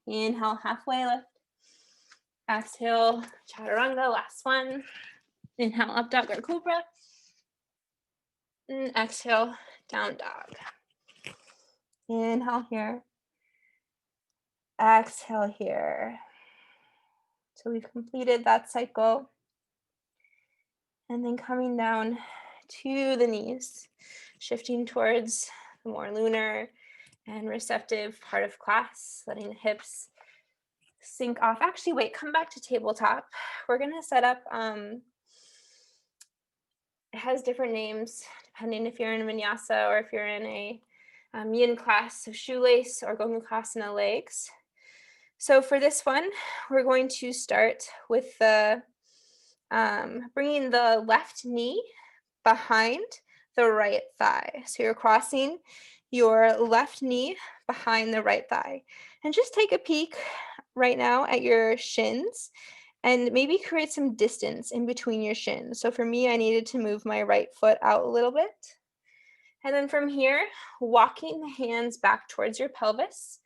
Inhale, halfway lift. Exhale, chaturanga, last one. Inhale, up dog or cobra. And exhale, down dog. Inhale here. Exhale here. So we've completed that cycle. And then coming down to the knees, shifting towards the more lunar and receptive part of class, letting the hips sink off. Actually, wait, come back to tabletop. We're going to set up, it has different names depending if you're in a vinyasa or if you're in a yin class, so shoelace or gomukasana legs. So for this one, we're going to start with the bringing the left knee behind the right thigh. So you're crossing your left knee behind the right thigh. And just take a peek right now at your shins and maybe create some distance in between your shins. So for me, I needed to move my right foot out a little bit. And then from here, walking the hands back towards your pelvis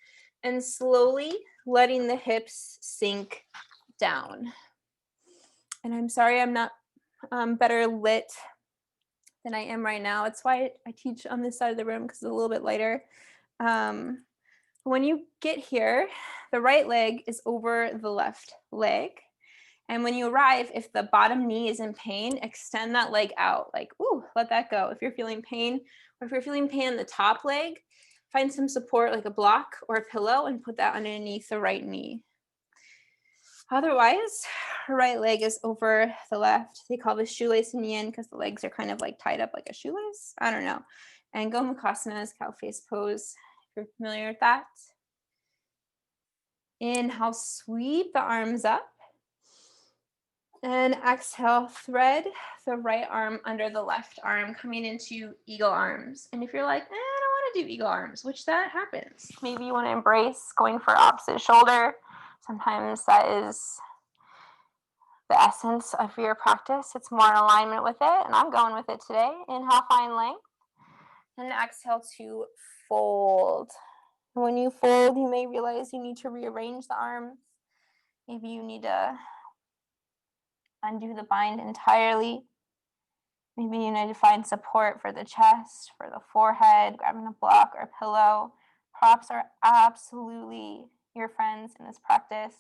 and slowly letting the hips sink down. And I'm sorry I'm not better lit than I am right now. It's why I teach on this side of the room, because it's a little bit lighter. When you get here, the right leg is over the left leg. And when you arrive, if the bottom knee is in pain, extend that leg out. Like, ooh, let that go. If you're feeling pain, or if you're feeling pain in the top leg, find some support like a block or a pillow and put that underneath the right knee. Otherwise, right leg is over the left. They call this shoelace in yin because the legs are kind of like tied up like a shoelace. I don't know. And gomukasana is cow face pose, if you're familiar with that. Inhale, sweep the arms up. And exhale, thread the right arm under the left arm, coming into eagle arms. And if you're like, I don't want to do eagle arms, which that happens. Maybe you want to embrace going for opposite shoulder. Sometimes that is the essence of your practice. It's more in alignment with it, and I'm going with it today. Inhale, find length, and exhale to fold. When you fold, you may realize you need to rearrange the arms. Maybe you need to undo the bind entirely. Maybe you need to find support for the chest, for the forehead, grabbing a block or a pillow. Props are absolutely your friends in this practice.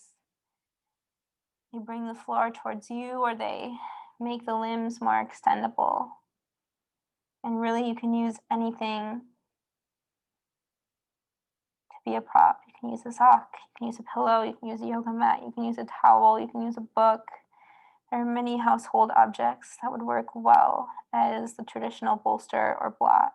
They bring the floor towards you, or they make the limbs more extendable. And really, you can use anything to be a prop. You can use a sock, you can use a pillow, you can use a yoga mat, you can use a towel, you can use a book. There are many household objects that would work well as the traditional bolster or block.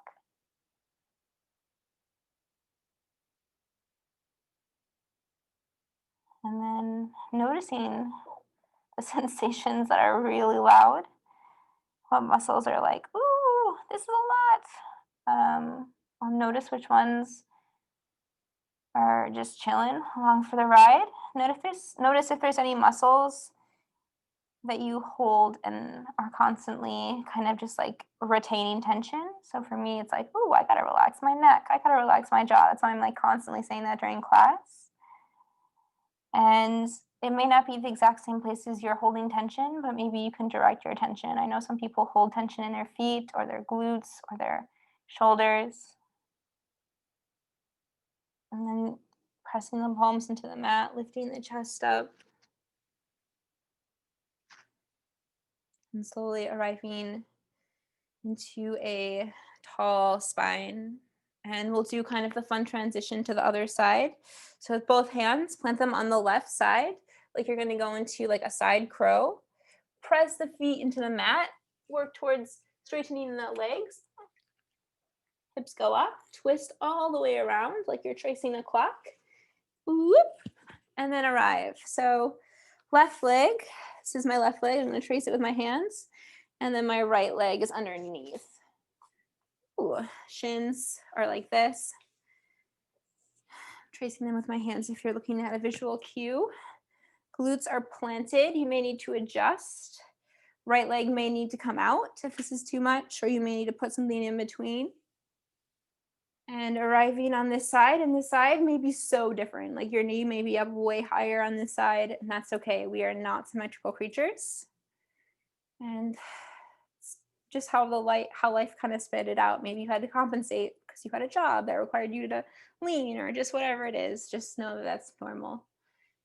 And then noticing the sensations that are really loud. What muscles are like, ooh, this is a lot. I'll notice which ones are just chilling along for the ride. Notice if there's any muscles that you hold and are constantly kind of just like retaining tension. So for me, it's like, ooh, I gotta relax my neck. I gotta relax my jaw. That's why I'm like constantly saying that during class. And it may not be the exact same places you're holding tension, but maybe you can direct your attention. I know some people hold tension in their feet or their glutes or their shoulders. And then pressing the palms into the mat, lifting the chest up. And slowly arriving into a tall spine. And we'll do kind of the fun transition to the other side. So with both hands, plant them on the left side, like you're gonna go into like a side crow. Press the feet into the mat, work towards straightening the legs. Hips go up, twist all the way around like you're tracing a clock. Whoop, and then arrive. So left leg, this is my left leg. I'm gonna trace it with my hands. And then my right leg is underneath. Ooh, shins are like this. Tracing them with my hands if you're looking at a visual cue. Glutes are planted. You may need to adjust. Right leg may need to come out if this is too much, or you may need to put something in between. And arriving on this side, and this side may be so different. Like your knee may be up way higher on this side, and that's okay. We are not symmetrical creatures. And just how life kind of spit it out. Maybe you had to compensate because you had a job that required you to lean, or just whatever it is. Just know that that's normal.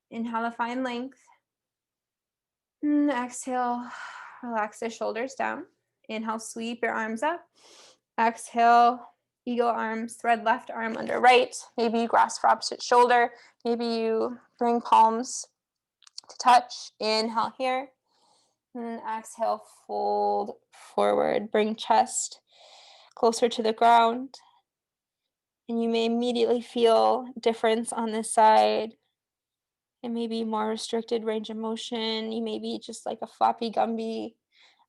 Inhale to find length. And exhale, relax the shoulders down. Inhale, sweep your arms up. Exhale, eagle arms, thread left arm under right. Maybe you grasp for opposite shoulder. Maybe you bring palms to touch. Inhale here. And exhale, fold forward. Bring chest closer to the ground. And you may immediately feel difference on this side. It may be more restricted range of motion. You may be just like a floppy Gumby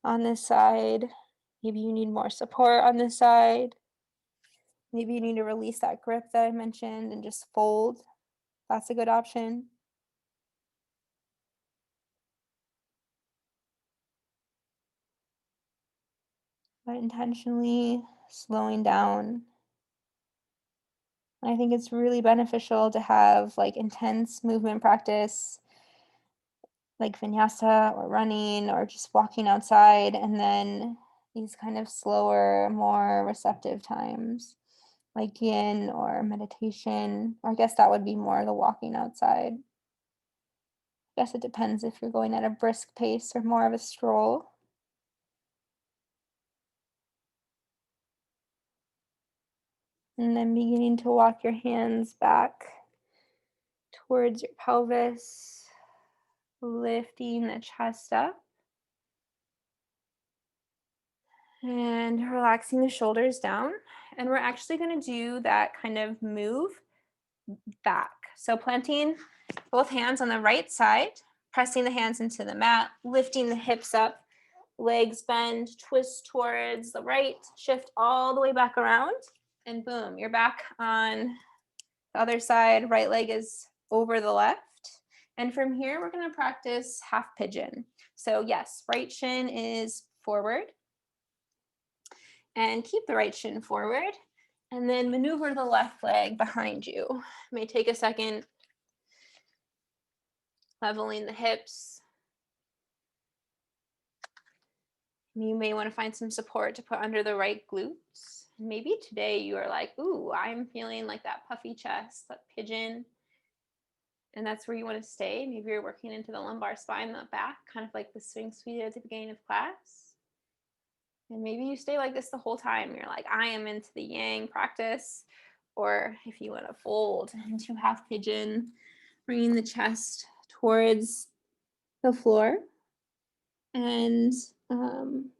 on this side. Maybe you need more support on this side. Maybe you need to release that grip that I mentioned and just fold. That's a good option. But intentionally slowing down. I think it's really beneficial to have like intense movement practice, like vinyasa or running or just walking outside, and then these kind of slower, more receptive times like yin or meditation, or I guess that would be more the walking outside. I guess it depends if you're going at a brisk pace or more of a stroll. And then beginning to walk your hands back towards your pelvis, lifting the chest up. And relaxing the shoulders down. And we're actually going to do that kind of move back. So planting both hands on the right side, pressing the hands into the mat, lifting the hips up, legs bend, twist towards the right, shift all the way back around, and boom, you're back on the other side. Right leg is over the left. And from here, we're going to practice half pigeon. So yes, right shin is forward. And keep the right shin forward. And then maneuver the left leg behind you. It may take a second. Leveling the hips. You may want to find some support to put under the right glutes. Maybe today you are like, ooh, I'm feeling like that puffy chest, that pigeon. And that's where you want to stay. Maybe you're working into the lumbar spine, the back, kind of like the sphynx we did at the beginning of class. And maybe you stay like this the whole time. You're like, I am into the yang practice. Or if you want to fold into half pigeon, bringing the chest towards the floor. And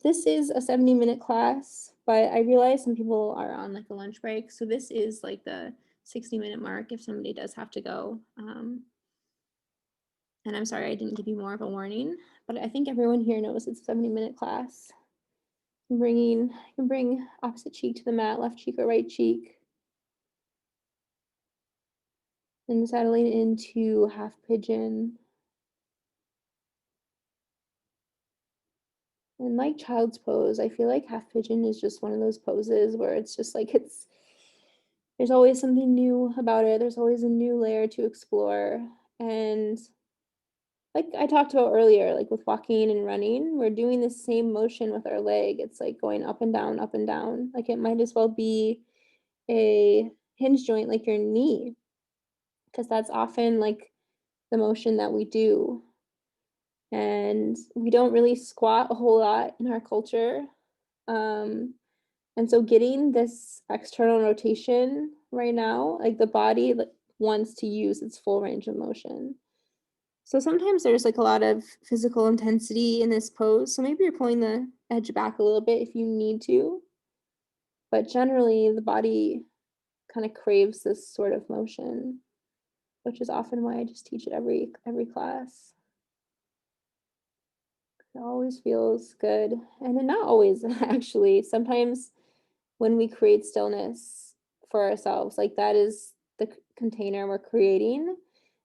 this is a 70-minute class, but I realize some people are on like a lunch break. So this is like the 60-minute mark if somebody does have to go. And I'm sorry I didn't give you more of a warning, but I think everyone here knows it's a 70-minute class. You can bring opposite cheek to the mat, left cheek or right cheek. And settling into half pigeon. And like child's pose, I feel like half pigeon is just one of those poses where it's just like there's always something new about it. There's always a new layer to explore. And like I talked about earlier, like with walking and running, we're doing the same motion with our leg. It's like going up and down, up and down. Like it might as well be a hinge joint like your knee, because that's often like the motion that we do. And we don't really squat a whole lot in our culture. And so getting this external rotation right now, like the body wants to use its full range of motion. So sometimes there's like a lot of physical intensity in this pose. So maybe you're pulling the edge back a little bit if you need to. But generally the body kind of craves this sort of motion, which is often why I just teach it every class. It always feels good. And not always, actually. Sometimes when we create stillness for ourselves, like that is the container we're creating.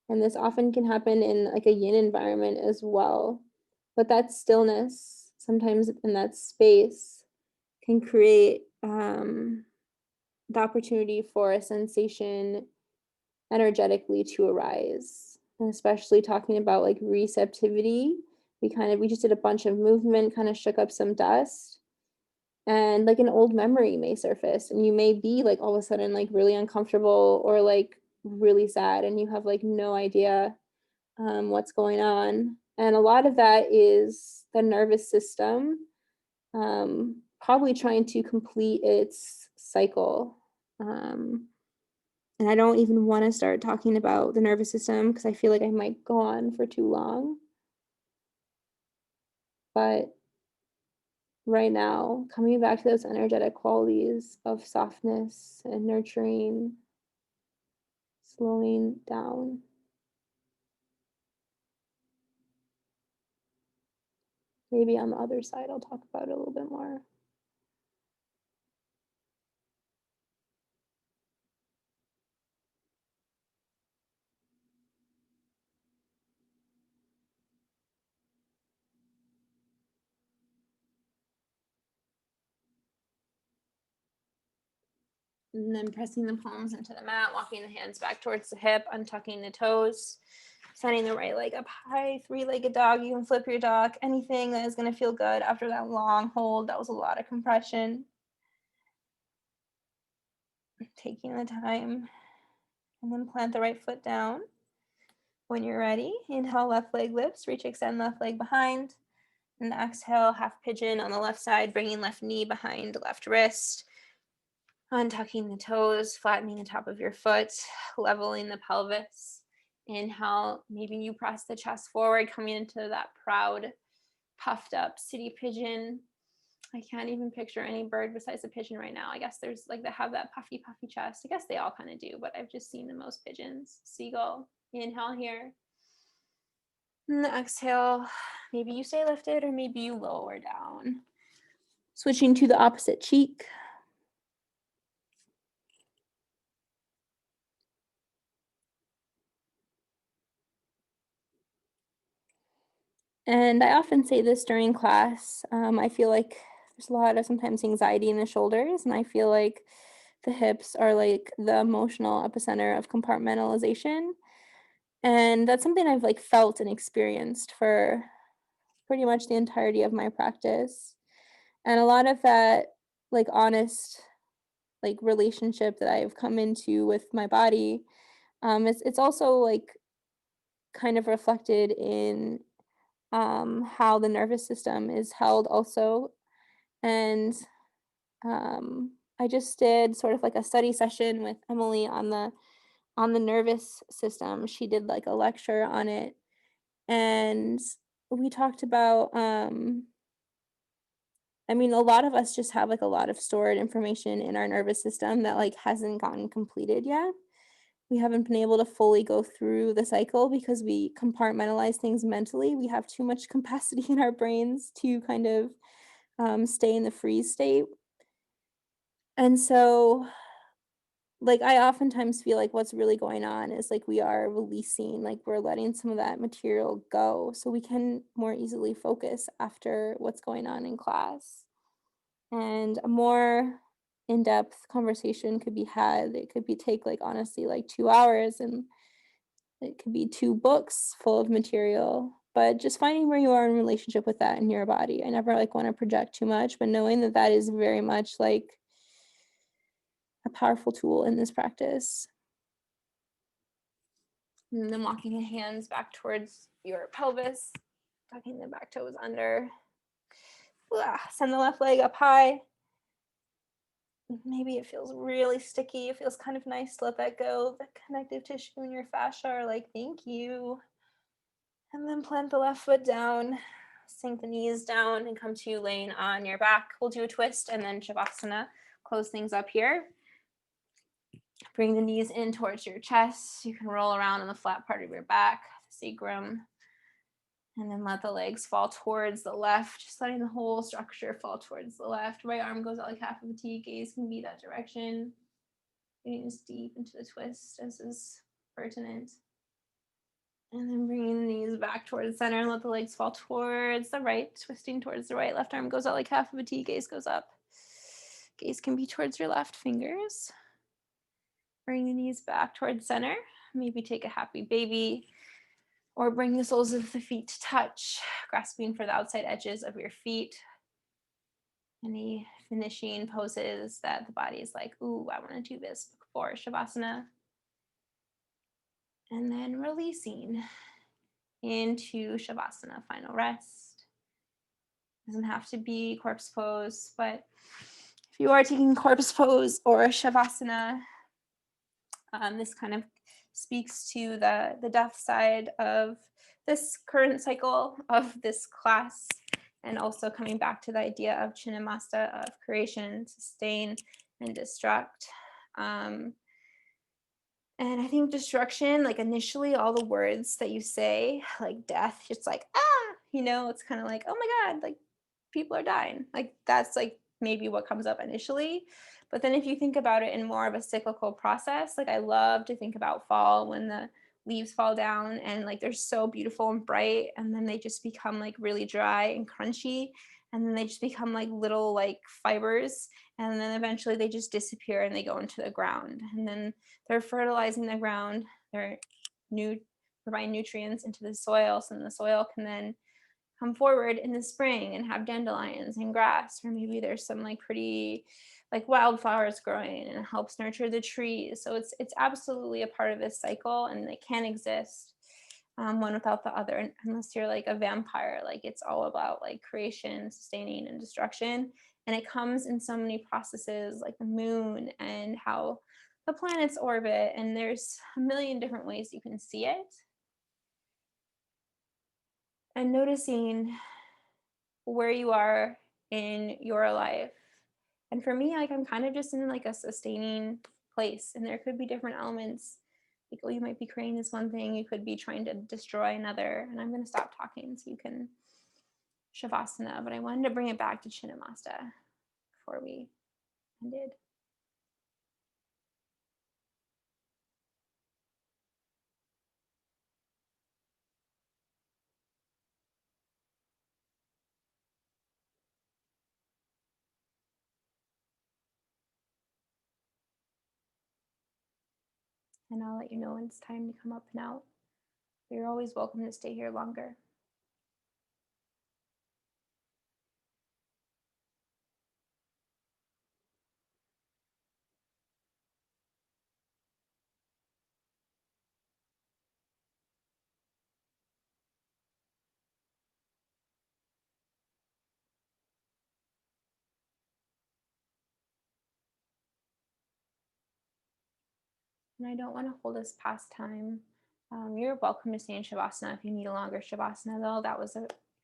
And this often can happen in like a yin environment as well. But that stillness, sometimes in that space, can create the opportunity for a sensation energetically to arise. And especially talking about like receptivity, we just did a bunch of movement, kind of shook up some dust, and like an old memory may surface, and you may be like all of a sudden like really uncomfortable or like really sad, and you have like no idea what's going on. And a lot of that is the nervous system probably trying to complete its cycle. And I don't even want to start talking about the nervous system because I feel like I might go on for too long. But right now, coming back to those energetic qualities of softness and nurturing, slowing down. Maybe on the other side, I'll talk about it a little bit more. And then pressing the palms into the mat, walking the hands back towards the hip, untucking the toes, sending the right leg up high, three-legged dog. You can flip your dog, anything that is going to feel good after that long hold. That was a lot of compression. Taking the time, and then plant the right foot down. When you're ready, inhale, left leg lifts, reach, extend left leg behind. And exhale, half pigeon on the left side, bringing left knee behind left wrist. Untucking the toes, flattening the top of your foot, leveling the pelvis. Inhale, maybe you press the chest forward, coming into that proud, puffed up city pigeon. I can't even picture any bird besides a pigeon right now. I guess there's like they have that puffy chest. I guess they all kind of do, but I've just seen the most pigeons. Seagull. Inhale here. And exhale, maybe you stay lifted or maybe you lower down. Switching to the opposite cheek. And I often say this during class. I feel like there's a lot of sometimes anxiety in the shoulders, and I feel like the hips are like the emotional epicenter of compartmentalization. And that's something I've like felt and experienced for pretty much the entirety of my practice. And a lot of that like honest like relationship that I've come into with my body, it's also like kind of reflected in how the nervous system is held also. And I just did sort of like a study session with Emily on the nervous system. She did like a lecture on it, and we talked about I mean, a lot of us just have like a lot of stored information in our nervous system that like hasn't gotten completed yet. We haven't been able to fully go through the cycle because we compartmentalize things mentally. We have too much capacity in our brains to kind of stay in the freeze state. And so, like, I oftentimes feel like what's really going on is like we are releasing, like, we're letting some of that material go so we can more easily focus after what's going on in class. And a more in-depth conversation could be had. It could be take like honestly like 2 hours, and it could be 2 books full of material, but just finding where you are in relationship with that in your body. I never like want to project too much, but knowing that that is very much like a powerful tool in this practice. And then walking the hands back towards your pelvis. Tucking the back toes under. Send the left leg up high. Maybe it feels really sticky. It feels kind of nice to let that go. The connective tissue in your fascia are like, thank you. And then plant the left foot down, sink the knees down and come to laying on your back. We'll do a twist and then shavasana. Close things up here. Bring the knees in towards your chest. You can roll around on the flat part of your back, the sacrum. And then let the legs fall towards the left, just letting the whole structure fall towards the left. Right arm goes out like half of a T, gaze can be that direction. Getting as deep into the twist as is pertinent. And then bringing the knees back towards the center and let the legs fall towards the right, twisting towards the right. Left arm goes out like half of a T, gaze goes up. Gaze can be towards your left fingers. Bring the knees back towards center. Maybe take a happy baby. Or bring the soles of the feet to touch, grasping for the outside edges of your feet. Any finishing poses that the body is like, ooh, I want to do this before shavasana. And then releasing into shavasana, final rest. Doesn't have to be corpse pose, but if you are taking corpse pose or shavasana, this kind of speaks to the death side of this current cycle of this class, and also coming back to the idea of Chinnamasta, of creation, sustain, and destruct. And I think destruction, like initially all the words that you say, like death, it's like, it's kind of like, oh my God, like people are dying. Like that's like maybe what comes up initially. But then if you think about it in more of a cyclical process, like I love to think about fall when the leaves fall down and like they're so beautiful and bright, and then they just become like really dry and crunchy, and then they just become like little like fibers, and then eventually they just disappear and they go into the ground, and then they're fertilizing the ground, they're providing nutrients into the soil, so the soil can then come forward in the spring and have dandelions and grass, or maybe there's some like pretty like wildflowers growing, and it helps nurture the trees. So it's absolutely a part of this cycle, and it can't exist one without the other, unless you're like a vampire. Like it's all about like creation, sustaining, and destruction, and it comes in so many processes, like the moon and how the planets orbit, and there's a million different ways you can see it. And noticing where you are in your life. And for me, like I'm kind of just in like a sustaining place, and there could be different elements. Like, oh, you might be creating this one thing, you could be trying to destroy another. And I'm going to stop talking so you can shavasana, but I wanted to bring it back to Chinnamasta before we ended. And I'll let you know when it's time to come up and out. But you're always welcome to stay here longer. And I don't want to hold us past time. You're welcome to stay in shavasana if you need a longer shavasana, though.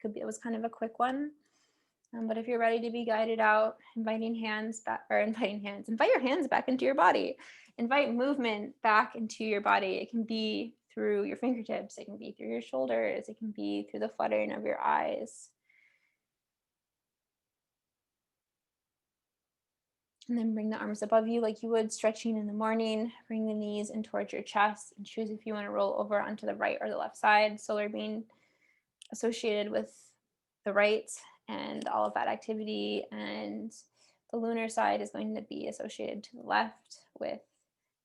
It was kind of a quick one. But if you're ready to be guided out, invite your hands back into your body. Invite movement back into your body. It can be through your fingertips, it can be through your shoulders, it can be through the fluttering of your eyes. And then bring the arms above you like you would stretching in the morning. Bring the knees in towards your chest, and choose if you want to roll over onto the right or the left side. Solar being associated with the right and all of that activity, and the lunar side is going to be associated to the left with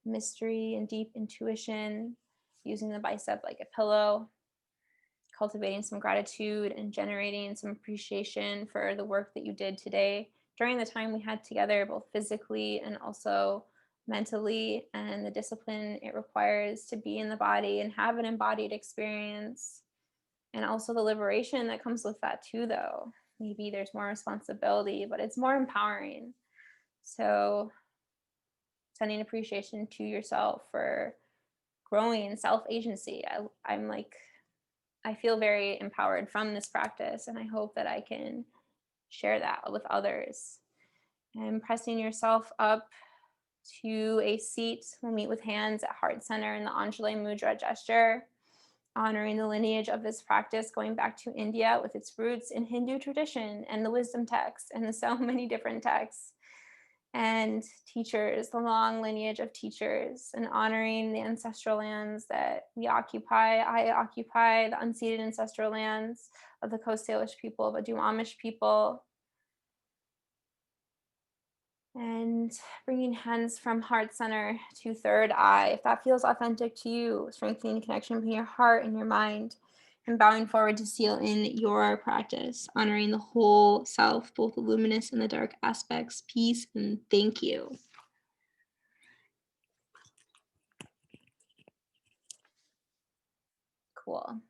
mystery and deep intuition, using the bicep like a pillow, cultivating some gratitude and generating some appreciation for the work that you did today during the time we had together, both physically and also mentally, and the discipline it requires to be in the body and have an embodied experience. And also the liberation that comes with that too, though. Maybe there's more responsibility, but it's more empowering. So sending appreciation to yourself for growing self-agency. I feel very empowered from this practice, and I hope that I can share that with others. And pressing yourself up to a seat. We'll meet with hands at heart center in the Anjali Mudra gesture, honoring the lineage of this practice going back to India with its roots in Hindu tradition and the wisdom texts and the so many different texts and teachers, the long lineage of teachers, and honoring the ancestral lands that we occupy. I occupy the unceded ancestral lands of the Coast Salish people, the Duwamish people. And bringing hands from heart center to third eye, if that feels authentic to you, strengthening connection between your heart and your mind, and bowing forward to seal in your practice, honoring the whole self, both the luminous and the dark aspects. Peace and thank you. Cool.